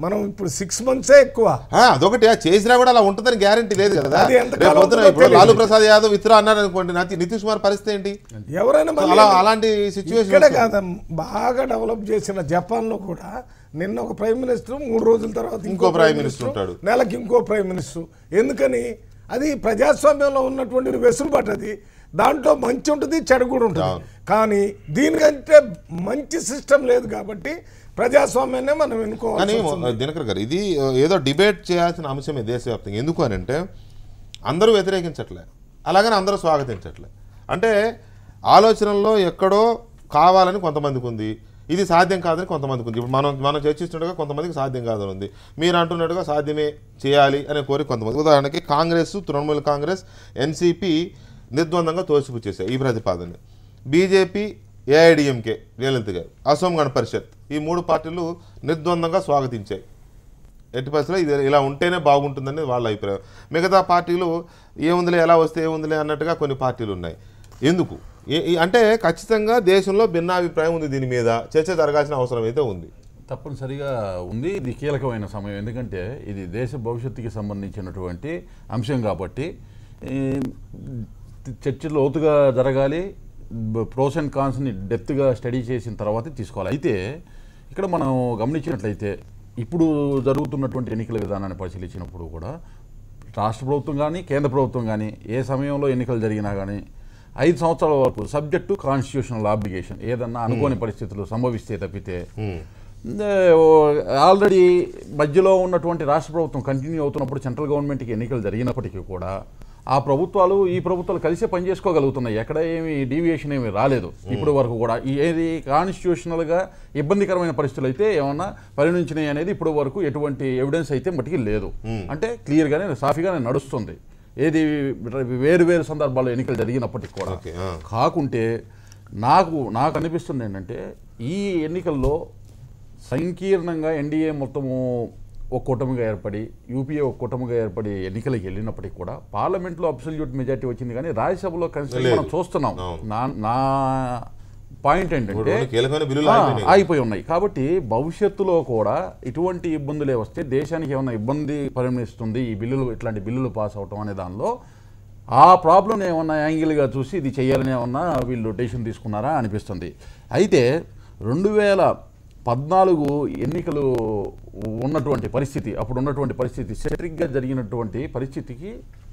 Speaker 3: మనం ఇప్పుడు 6 months ఎక్కువ.
Speaker 1: అదొకటి చేసినా కూడా అలా ఉంటుందని గ్యారంటీ లేదు కదా. ఇప్పుడు లాలూ ప్రసాద్ యాదవ్ ఇతర అన్నారు అనుకోండి, నితీష్ కుమార్ పరిస్థితి ఏంటి?
Speaker 3: ఎవరైనా
Speaker 1: అలాంటి సిచ్యువేషన్
Speaker 3: కాదు. బాగా డెవలప్ చేసిన జపాన్ లో కూడా నిన్న ఒక ప్రైమ్ మినిస్టర్ 3 రోజుల తర్వాత
Speaker 1: ఇంకో ప్రైమ్ మినిస్టర్ ఉంటాడు,
Speaker 3: నెలకి ఇంకో ప్రైమ్ మినిస్టర్. ఎందుకని? అది ప్రజాస్వామ్యంలో ఉన్నటువంటి వెసులుబాటు. అది దాంట్లో మంచి ఉంటుంది, చెడు కూడా ఉంటుంది. కానీ దీనికంటే మంచి సిస్టమ్ లేదు కాబట్టి ప్రజాస్వామ్యాన్ని మనం
Speaker 1: కానీ
Speaker 3: ఎన్నుకోవాలి.
Speaker 1: దినకర్ గారు, ఇది ఏదో డిబేట్ చేయాల్సిన అంశమే దేశవ్యాప్తంగా. ఎందుకు అని అంటే అందరూ వ్యతిరేకించట్లే, అలాగని అందరూ స్వాగతించట్లే. అంటే ఆలోచనల్లో ఎక్కడో కావాలని కొంతమందికి ఉంది, ఇది సాధ్యం కాదని కొంతమందికి ఉంది. ఇప్పుడు మనం చర్చిస్తున్నట్టుగా కొంతమందికి సాధ్యం కాదని ఉంది, మీరు అంటున్నట్టుగా సాధ్యమే చేయాలి అనే కోరిక కొంతమంది. ఉదాహరణకి కాంగ్రెస్, తృణమూల్ కాంగ్రెస్, ఎన్సీపీ నిర్ద్వందంగా తోసిపుచ్చేసాయి ఈ ప్రతిపాదనని. బీజేపీ, ఏఐడిఎంకే రేవంత్ గారు, అసోం గణ పరిషత్, ఈ 3 పార్టీలు నిర్ద్వందంగా స్వాగతించాయి. ఎట్టి పరిస్థితుల్లో ఇది ఇలా ఉంటేనే బాగుంటుందని వాళ్ళ అభిప్రాయం. మిగతా పార్టీలు ఏముందిలే, ఎలా వస్తే ఏముందిలే అన్నట్టుగా కొన్ని పార్టీలు ఉన్నాయి. ఎందుకు అంటే ఖచ్చితంగా దేశంలో భిన్నాభిప్రాయం ఉంది, దీని మీద చర్చ జరగాల్సిన అవసరం అయితే ఉంది.
Speaker 5: తప్పనిసరిగా ఉంది. ఇది కీలకమైన సమయం, ఎందుకంటే ఇది దేశ భవిష్యత్తుకి సంబంధించినటువంటి అంశం కాబట్టి చర్చలు లోతుగా జరగాలి. ప్రోస్ అండ్ కాన్స్ని డెప్త్గా స్టడీ చేసిన తర్వాత తీసుకోవాలి. అయితే ఇక్కడ మనం గమనించినట్లయితే ఇప్పుడు జరుగుతున్నటువంటి ఎన్నికల విధానాన్ని పరిశీలించినప్పుడు కూడా రాష్ట్ర ప్రభుత్వం కానీ కేంద్ర ప్రభుత్వం కానీ ఏ సమయంలో ఎన్నికలు జరిగినా కానీ 5 సంవత్సరాల వరకు సబ్జెక్టు కాన్స్టిట్యూషనల్ ఆబ్లిగేషన్, ఏదన్నా అనుకోని పరిస్థితులు సంభవిస్తే తప్పితే ఆల్రెడీ మధ్యలో ఉన్నటువంటి రాష్ట్ర ప్రభుత్వం కంటిన్యూ అవుతున్నప్పుడు సెంట్రల్ గవర్నమెంట్కి ఎన్నికలు జరిగినప్పటికీ కూడా ఆ ప్రభుత్వాలు ఈ ప్రభుత్వాలు కలిసే పనిచేసుకోగలుగుతున్నాయి. ఎక్కడ ఏమి డీవియేషన్ ఏమి రాలేదు ఇప్పటి వరకు కూడా. ఏది కాన్స్టిట్యూషనల్గా ఇబ్బందికరమైన పరిస్థితులు అయితే ఏమన్నా పరిగణించినాయి అనేది ఇప్పటి వరకు ఎటువంటి ఎవిడెన్స్ అయితే మటుకి లేదు. అంటే క్లియర్గానే సాఫీగానే నడుస్తుంది. ఏది వేరు వేరు సందర్భాల్లో ఎన్నికలు జరిగినప్పటికీ కూడా. కాకుంటే నాకు అనిపిస్తుంది ఏంటంటే ఈ ఎన్నికల్లో సంకీర్ణంగా ఎన్డీఏ మొత్తము ఒక కూటమిగా ఏర్పడి, యూపీఏ ఒక కూటమిగా ఏర్పడి ఎన్నికలకు వెళ్ళినప్పటికీ కూడా పార్లమెంట్లో అబ్సల్యూట్ మెజార్టీ వచ్చింది, కానీ రాజ్యసభలో కన్సిడర్ మనం చూస్తున్నాం. నా పాయింట్ ఏంటంటే ఆగిపోయి ఉన్నాయి. కాబట్టి భవిష్యత్తులో కూడా ఇటువంటి ఇబ్బందులే వస్తే దేశానికి ఏమైనా ఇబ్బంది పరిగణిస్తుంది ఈ బిల్లులు, ఇట్లాంటి బిల్లులు పాస్ అవటం అనే దానిలో ఆ ప్రాబ్లం ఏమన్నా యాంగిల్గా చూసి ఇది చేయాలని ఏమన్నా వీళ్ళు డెసిషన్ తీసుకున్నారా అనిపిస్తుంది. అయితే 2014 ఎన్నికలు ఉన్నటువంటి పరిస్థితి, అప్పుడు ఉన్నటువంటి పరిస్థితి సెట్రిక్గా జరిగినటువంటి పరిస్థితికి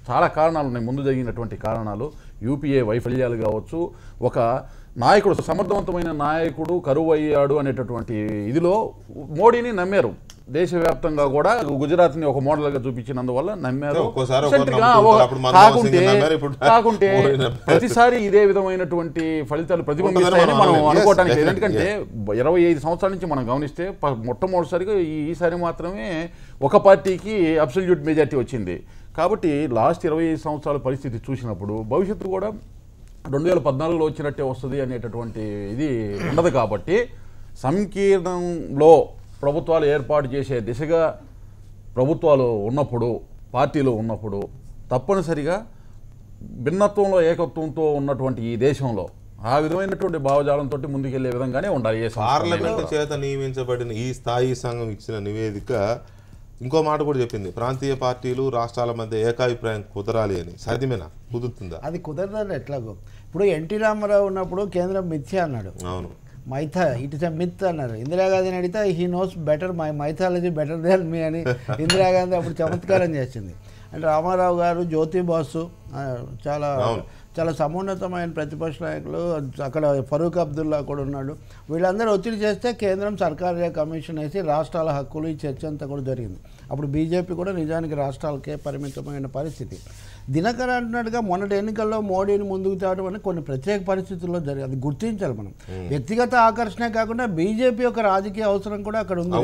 Speaker 5: చాలా కారణాలు ఉన్నాయి. ముందు జరిగినటువంటి కారణాలు యూపీఏ వైఫల్యాలు కావచ్చు, ఒక నాయకుడు సమర్థవంతమైన నాయకుడు కరువు అయ్యాడు అనేటటువంటి ఇదిలో మోడీని నమ్మారు. దేశవ్యాప్తంగా కూడా గుజరాత్ని ఒక మోడల్గా చూపించినందువల్ల నమ్మారు. కాకుంటే ప్రతిసారి ఇదే విధమైనటువంటి ఫలితాలు ప్రతిబింబిస్తాయని మనం అనుకోవటానికి. ఎందుకంటే 25 సంవత్సరాల నుంచి మనం గమనిస్తే మొట్టమొదటిసారిగా ఈసారి మాత్రమే ఒక పార్టీకి అబ్సల్యూట్ మెజార్టీ వచ్చింది. కాబట్టి లాస్ట్ 25 సంవత్సరాల పరిస్థితి చూసినప్పుడు భవిష్యత్తు కూడా 2014లో వచ్చినట్టే వస్తుంది అనేటటువంటి ఇది ఉండదు. కాబట్టి సంకీర్ణంలో ప్రభుత్వాలు ఏర్పాటు చేసే దిశగా ప్రభుత్వాలు ఉన్నప్పుడు, పార్టీలు ఉన్నప్పుడు తప్పనిసరిగా భిన్నత్వంలో ఏకత్వంతో ఉన్నటువంటి ఈ దేశంలో ఆ విధమైనటువంటి భావజాలంతో ముందుకెళ్లే విధంగానే ఉండాలి.
Speaker 1: పార్లమెంట్ చేత నియమించబడిన ఈ స్థాయి సంఘం ఇచ్చిన నివేదిక ఇంకో మాట కూడా చెప్పింది, ప్రాంతీయ పార్టీలు రాష్ట్రాల మధ్య ఏకాభిప్రాయం కుదరాలి అని. సాధ్యమేనా? కుదురుతుందా?
Speaker 2: అది కుదరదని ఎట్లాగో. ఇప్పుడు ఎన్టీ రామారావు ఉన్నప్పుడు కేంద్రం మిథ్య అన్నాడు.
Speaker 1: అవును,
Speaker 2: ఇట్ ఇస్ ఎ మిత్ అన్నారు. ఇందిరాగాంధీని అడిగితే he knows better my mythology better than మీ అని ఇందిరాగాంధీ అప్పుడు చమత్కారం చేసింది. అంటే రామారావు గారు, జ్యోతి బాసు చాలా చాలా సమున్నతమైన ప్రతిపక్ష నాయకులు, అక్కడ ఫరూక్ అబ్దుల్లా కూడా ఉన్నాడు. వీళ్ళందరూ ఒత్తిడి చేస్తే కేంద్రం సర్కారీ కమిషన్ వేసి రాష్ట్రాల హక్కులు ఈ చర్చ అంతా కూడా జరిగింది. అప్పుడు బీజేపీ కూడా నిజానికి రాష్ట్రాలకే పరిమితమైన పరిస్థితి. దినకర్ అంటున్నట్టుగా మొన్నటి ఎన్నికల్లో మోడీని ముందుకు తేవడం అని కొన్ని ప్రత్యేక పరిస్థితుల్లో జరిగింది. అది గుర్తించాలి మనం. వ్యక్తిగత ఆకర్షణే కాకుండా బీజేపీ యొక్క రాజకీయ అవసరం కూడా అక్కడ ఉంది.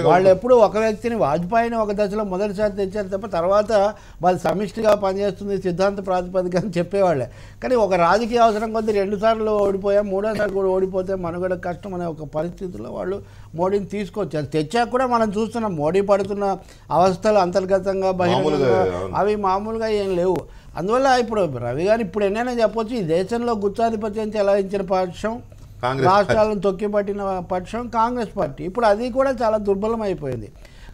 Speaker 2: వాళ్ళు ఎప్పుడు ఒక వ్యక్తిని, వాజ్పేయిని ఒక దశలో మొదటిసారి తెచ్చారు తప్ప తర్వాత వాళ్ళు సమిష్టిగా పనిచేస్తుంది సిద్ధాంత ప్రాతిపదిక అని చెప్పేవాళ్ళే. కానీ ఒక రాజకీయ అవసరం కొద్ది 2 సార్లు ఓడిపోయాం, 3వ సారి కూడా ఓడిపోతే మనుగడ కష్టం అనే ఒక పరిస్థితుల్లో వాళ్ళు మోడీని తీసుకొచ్చారు. తెచ్చాక కూడా మనం చూస్తున్నాం మోడీ పడుతున్న అవస్థలు అంతర్గతంగా బహిరంగంగా అవి మామూలుగా ఏం లేవు. అందువల్ల ఇప్పుడు రవి గారు ఇప్పుడు ఎన్నైనా చెప్పొచ్చు, ఈ దేశంలో గుత్తాధిపత్యం చెలాయించిన పక్షం, రాష్ట్రాలను తొక్కిపట్టిన పక్షం కాంగ్రెస్ పార్టీ. ఇప్పుడు అది కూడా చాలా దుర్బలం అయిపోయింది.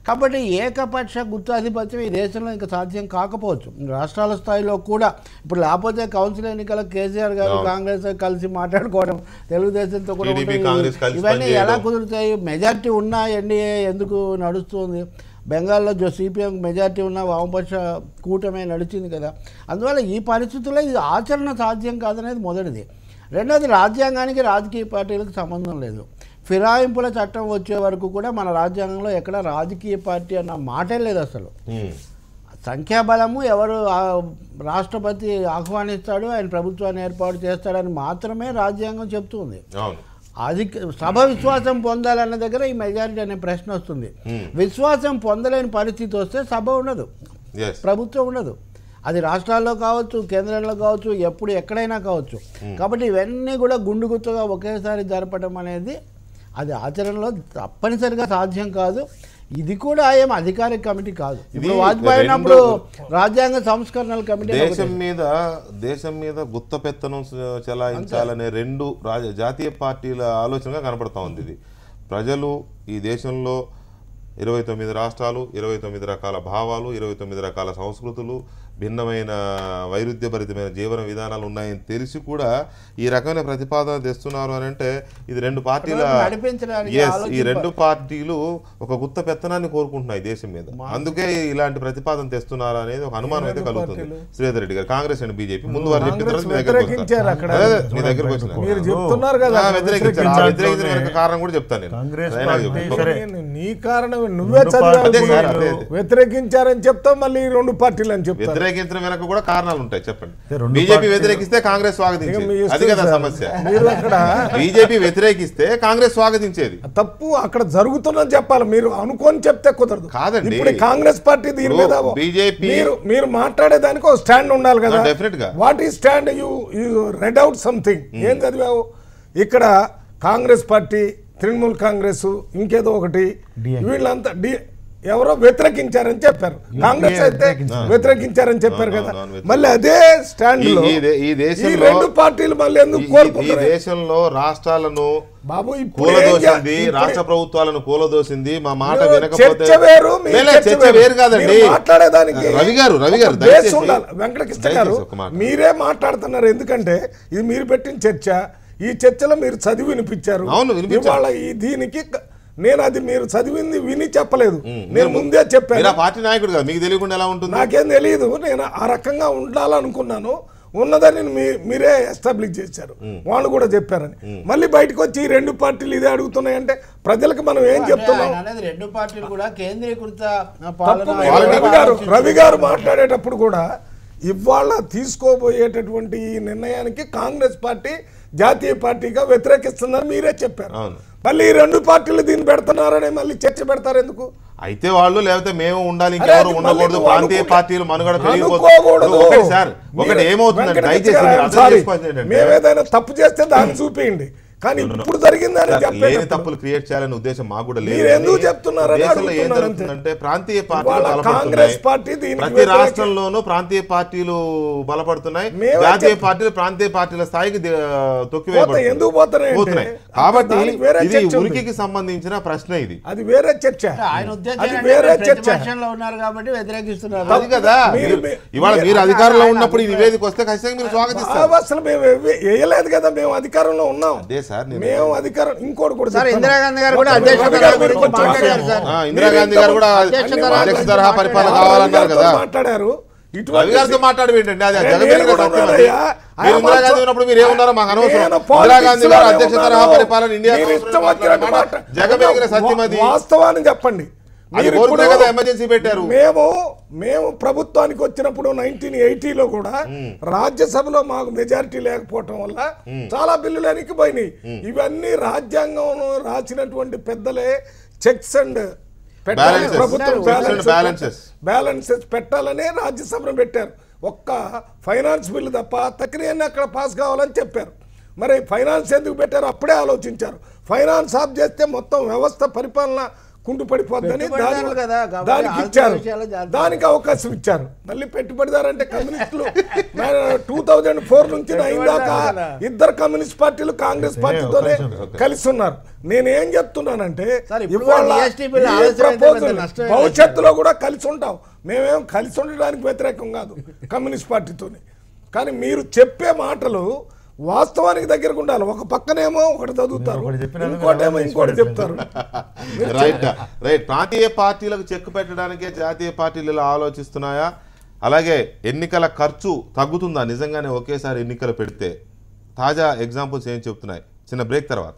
Speaker 2: కాబట్టి ఏకపక్ష గుత్తాధిపత్యం ఈ దేశంలో ఇంకా సాధ్యం కాకపోవచ్చు రాష్ట్రాల స్థాయిలో కూడా. ఇప్పుడు లేకపోతే కౌన్సిల్ ఎన్నికల కేసీఆర్ గారు కాంగ్రెస్ కలిసి మాట్లాడుకోవడం, తెలుగుదేశంతో కూడా ఇవన్నీ ఎలా కుదురుతాయి? మెజారిటీ ఉన్నా ఎన్డీఏ ఎందుకు నడుస్తుంది? బెంగాల్లో సిపిఎం మెజార్టీ ఉన్న వామపక్ష కూటమే నడిచింది కదా. అందువల్ల ఈ పరిస్థితుల్లో ఇది ఆచరణ సాధ్యం కాదనేది మొదటిది. రెండోది, రాజ్యాంగానికి రాజకీయ పార్టీలకు సంబంధం లేదు. ఫిరాయింపుల చట్టం వచ్చే వరకు కూడా మన రాజ్యాంగంలో ఎక్కడ రాజకీయ పార్టీ అన్న మాటే లేదు అసలు. సంఖ్యాబలము ఎవరు రాష్ట్రపతి ఆహ్వానిస్తాడు, ఆయన ప్రభుత్వాన్ని ఏర్పాటు చేస్తాడని మాత్రమే రాజ్యాంగం చెప్తుంది. అది సభ విశ్వాసం పొందాలన్న దగ్గర ఈ మెజారిటీ అనే ప్రశ్న వస్తుంది. విశ్వాసం పొందలేని పరిస్థితి వస్తే సభ ఉండదు, ప్రభుత్వం ఉండదు. అది రాష్ట్రాల్లో కావచ్చు, కేంద్రంలో కావచ్చు, ఎప్పుడు ఎక్కడైనా కావచ్చు. కాబట్టి ఇవన్నీ కూడా గుండుగుత్తగా ఒకేసారి జరపడం అనేది అది ఆచరణలో తప్పనిసరిగా సాధ్యం కాదు. ఇది కూడా ఏం అధికారిక కమిటీ కాదు. ఇప్పుడు వాజ్పేయి అయినప్పుడు రాజ్యాంగ సంస్కరణల కమిటీ
Speaker 1: దేశం మీద గుత్త పెత్తనం చెలాయించాలనే రెండు జాతీయ పార్టీల ఆలోచనగా కనపడతా ఉంది. ఇది ప్రజలు ఈ దేశంలో 29 రాష్ట్రాలు, 29 రకాల భావాలు, 29 రకాల సంస్కృతులు, భిన్నమైన వైరుధ్యభరితమైన జీవన విధానాలు ఉన్నాయని తెలిసి కూడా ఈ రకమైన ప్రతిపాదన తెస్తున్నారు అని అంటే ఇది రెండు పార్టీలు ఒక గుత్త పెత్తనాన్ని కోరుకుంటున్నాయి దేశం మీద. అందుకే ఇలాంటి ప్రతిపాదన తెస్తున్నారు అనేది ఒక అనుమానం అయితే కలుగుతుంది. శ్రీధర్ రెడ్డి గారు, కాంగ్రెస్ అండ్ బీజేపీ ముందు వారు చెప్పిన తర్వాత మీ దగ్గరకు వ్యతిరేకించిన కారణం కూడా చెప్తాను నేను.
Speaker 3: నీ కారణం నువ్వే వ్యతిరేకించారని చెప్తావు, మళ్ళీ రెండు పార్టీలు అని చెప్తారు.
Speaker 1: వ్యతిరేకించడం వెనక కూడా కారణాలు ఉంటాయి. చెప్పండి. బీజేపీ వ్యతిరేకిస్తే కాంగ్రెస్ స్వాగతించేది, అది కదా సమస్య. బీజేపీ వ్యతిరేకిస్తే కాంగ్రెస్ స్వాగతించేది
Speaker 3: తప్పు. అక్కడ జరుగుతుందని చెప్పాలి, మీరు అనుకోని చెప్తే కుదరదు.
Speaker 1: కాదండి,
Speaker 3: ఇప్పుడు కాంగ్రెస్ పార్టీ దీని మీద
Speaker 1: బీజేపీ
Speaker 3: మీరు మాట్లాడేదానికి ఒక స్టాండ్ ఉండాలి కదా.
Speaker 1: డెఫినెట్ గా.
Speaker 3: వాట్ ఈ stand? You red out something. ఏం చదివావు? ఇక్కడ కాంగ్రెస్ పార్టీ, తృణమూల్ కాంగ్రెస్, ఇంకేదో ఒకటి, వీళ్ళంతా ఎవరో వ్యతిరేకించారని చెప్పారు. కాంగ్రెస్ అయితే వ్యతిరేకించారని చెప్పారు కదా. మళ్ళీ అదే స్టాండ్ లో ఈ రెండు పార్టీలు మళ్ళీ ఎందుకు కోరుకుంటారు?
Speaker 1: ఈ దేశంలో రాష్ట్రాలను కూలదోసింది, రాష్ట్ర ప్రభుత్వాలను కూలదోసింది. మా మాట వినకపోతే చర్చ వేరు కాదండి.
Speaker 3: మాట్లాడేదానికి
Speaker 1: రవి గారు
Speaker 3: వెంకటకృష్ణ గారు మీరే మాట్లాడుతున్నారు. ఎందుకంటే ఇది మీరు పెట్టిన చర్చ. ఈ చర్చలో మీరు చదివి వినిపించారు. ఇవాళ దీనికి నేను అది మీరు చదివింది విని చెప్పలేదు, నేను ముందే చెప్పాను.
Speaker 1: పార్టీ నాయకుడు కదా, మీకు తెలియకుండా ఎలా ఉంటుంది?
Speaker 3: నాకేం తెలియదు. నేను ఆ రకంగా ఉండాలనుకున్నాను, ఉన్నదని మీరే ఎస్టాబ్లిష్ చేశారు, వాళ్ళు కూడా చెప్పారని. మళ్ళీ బయటకు వచ్చి ఈ రెండు పార్టీలు ఇదే అడుగుతున్నాయంటే ప్రజలకు మనం ఏం చెప్తున్నాం?
Speaker 2: రెండు పార్టీలు కూడా కేంద్రీకృత
Speaker 3: రవి గారు మాట్లాడేటప్పుడు కూడా ఇవాళ తీసుకోబోయేటటువంటి ఈ నిర్ణయానికి కాంగ్రెస్ పార్టీ జాతీయ పార్టీగా వ్యతిరేకిస్తుందని మీరే చెప్పారు. మళ్ళీ ఈ రెండు పార్టీలు దీన్ని పెడుతున్నారని మళ్ళీ చర్చ పెడతారు ఎందుకు?
Speaker 1: అయితే వాళ్ళు లేకపోతే మేము ఉండాలి, ఇంకెవరు ఉండకూడదు, ప్రాంతీయ పార్టీలు మనుగడ పెరిగిపోతుంది. సార్ ఒకటి ఏమవుతుందంటే, దయచేసి
Speaker 3: మేమేదైనా తప్పు చేస్తే దాన్ని చూపించండి, కానీ ఇప్పుడు జరిగిందని
Speaker 1: లేని తప్పులు క్రియేట్ చేయాలనే ఉద్దేశం మాకు కూడా లేదు.
Speaker 3: ఎందుకు చెప్తున్నారు?
Speaker 1: ఏం జరుగుతుందంటే ప్రాంతీయ పార్టీలు ప్రతి రాష్ట్రంలోనూ ప్రాంతీయ పార్టీలు బలపడుతున్నాయి, జాతీయ పార్టీలు ప్రాంతీయ పార్టీల స్థాయికి తొక్కిపోతున్నాయి. కాబట్టి ఇది ఉనికికి సంబంధించిన ప్రశ్న. ఇది
Speaker 3: అది వేరే చర్చ.
Speaker 2: ఉన్నారు కాబట్టి వ్యతిరేకిస్తున్నారు.
Speaker 1: అది కదా, ఇవాళ మీరు అధికారంలో ఉన్నప్పుడు ఈ నివేదిక వస్తే ఖచ్చితంగా మీరు స్వాగతిస్తారు.
Speaker 3: అసలు మేము వేయలేదు కదా, మేము అధికారంలో ఉన్నాం. మేము అధికారం ఇంకోటి కూడా
Speaker 2: ఇందిరాగాంధీ గారు కూడా
Speaker 1: ఇందిరాగాంధీ గారు కూడా అధ్యక్ష తరహా పరిపాలన కావాలన్నారు కదా,
Speaker 3: మాట్లాడారు.
Speaker 1: ఇందిరాగాంధీ ఉన్నప్పుడు మీరు ఏమున్నారో మాకు అనవసరం. ఇందిరాగాంధీ గారు అధ్యక్ష తరహా పరిపాలన ఇండియా జగమెరిగిన సత్యం. అది
Speaker 3: వాస్తవాన్ని చెప్పండి.
Speaker 1: ఎమర్జెన్సీ పెట్టారు.
Speaker 3: మేము ప్రభుత్వానికి వచ్చినప్పుడు 1980లో కూడా రాజ్యసభలో మాకు మెజారిటీ లేకపోవటం వల్ల చాలా బిల్లులు వెనక్కిపోయినాయి. ఇవన్నీ రాజ్యాంగం రాసినటువంటి పెద్దలే చెక్స్ అండ్ బ్యాలెన్సెస్ పెట్టాలని రాజ్యసభను పెట్టారు. ఒక్క ఫైనాన్స్ బిల్లు తప్ప తక్కినవన్నీ అక్కడ పాస్ కావాలని చెప్పారు. మరి ఫైనాన్స్ ఎందుకు పెట్టారు? అప్పుడే ఆలోచించారు. ఫైనాన్స్ ఆఫ్ చేస్తే మొత్తం వ్యవస్థ పరిపాలన కుంటుపడిపోద్దని దానికి ఇచ్చారు, దానికి అవకాశం ఇచ్చారు. మళ్ళీ పెట్టుబడిదారంటే కమ్యూనిస్టులు 2004 నుంచి ఇందాక ఇద్దరు కమ్యూనిస్ట్ పార్టీలు కాంగ్రెస్ పార్టీతోనే కలిసి ఉన్నారు. నేనేం చెప్తున్నానంటే భవిష్యత్తులో కూడా కలిసి ఉంటాం. మేమేం కలిసి ఉండడానికి వ్యతిరేకం కాదు కమ్యూనిస్ట్ పార్టీతోనే. కానీ మీరు చెప్పే మాటలు వాస్తవానికి దగ్గరకు ఉండాలి. ఒక పక్కనేమో ఒకటి చదువుతారు, ఇంకోటేమో ఇంకోటి చెప్తారు.
Speaker 1: రైట్. ప్రాంతీయ పార్టీలకు చెక్ పెట్టడానికే జాతీయ పార్టీలు ఇలా ఆలోచిస్తున్నాయా? అలాగే ఎన్నికల ఖర్చు తగ్గుతుందా నిజంగానే ఒకేసారి ఎన్నికలు పెడితే? తాజా ఎగ్జాంపుల్స్ ఏం చెప్తున్నాయి? చిన్న బ్రేక్ తర్వాత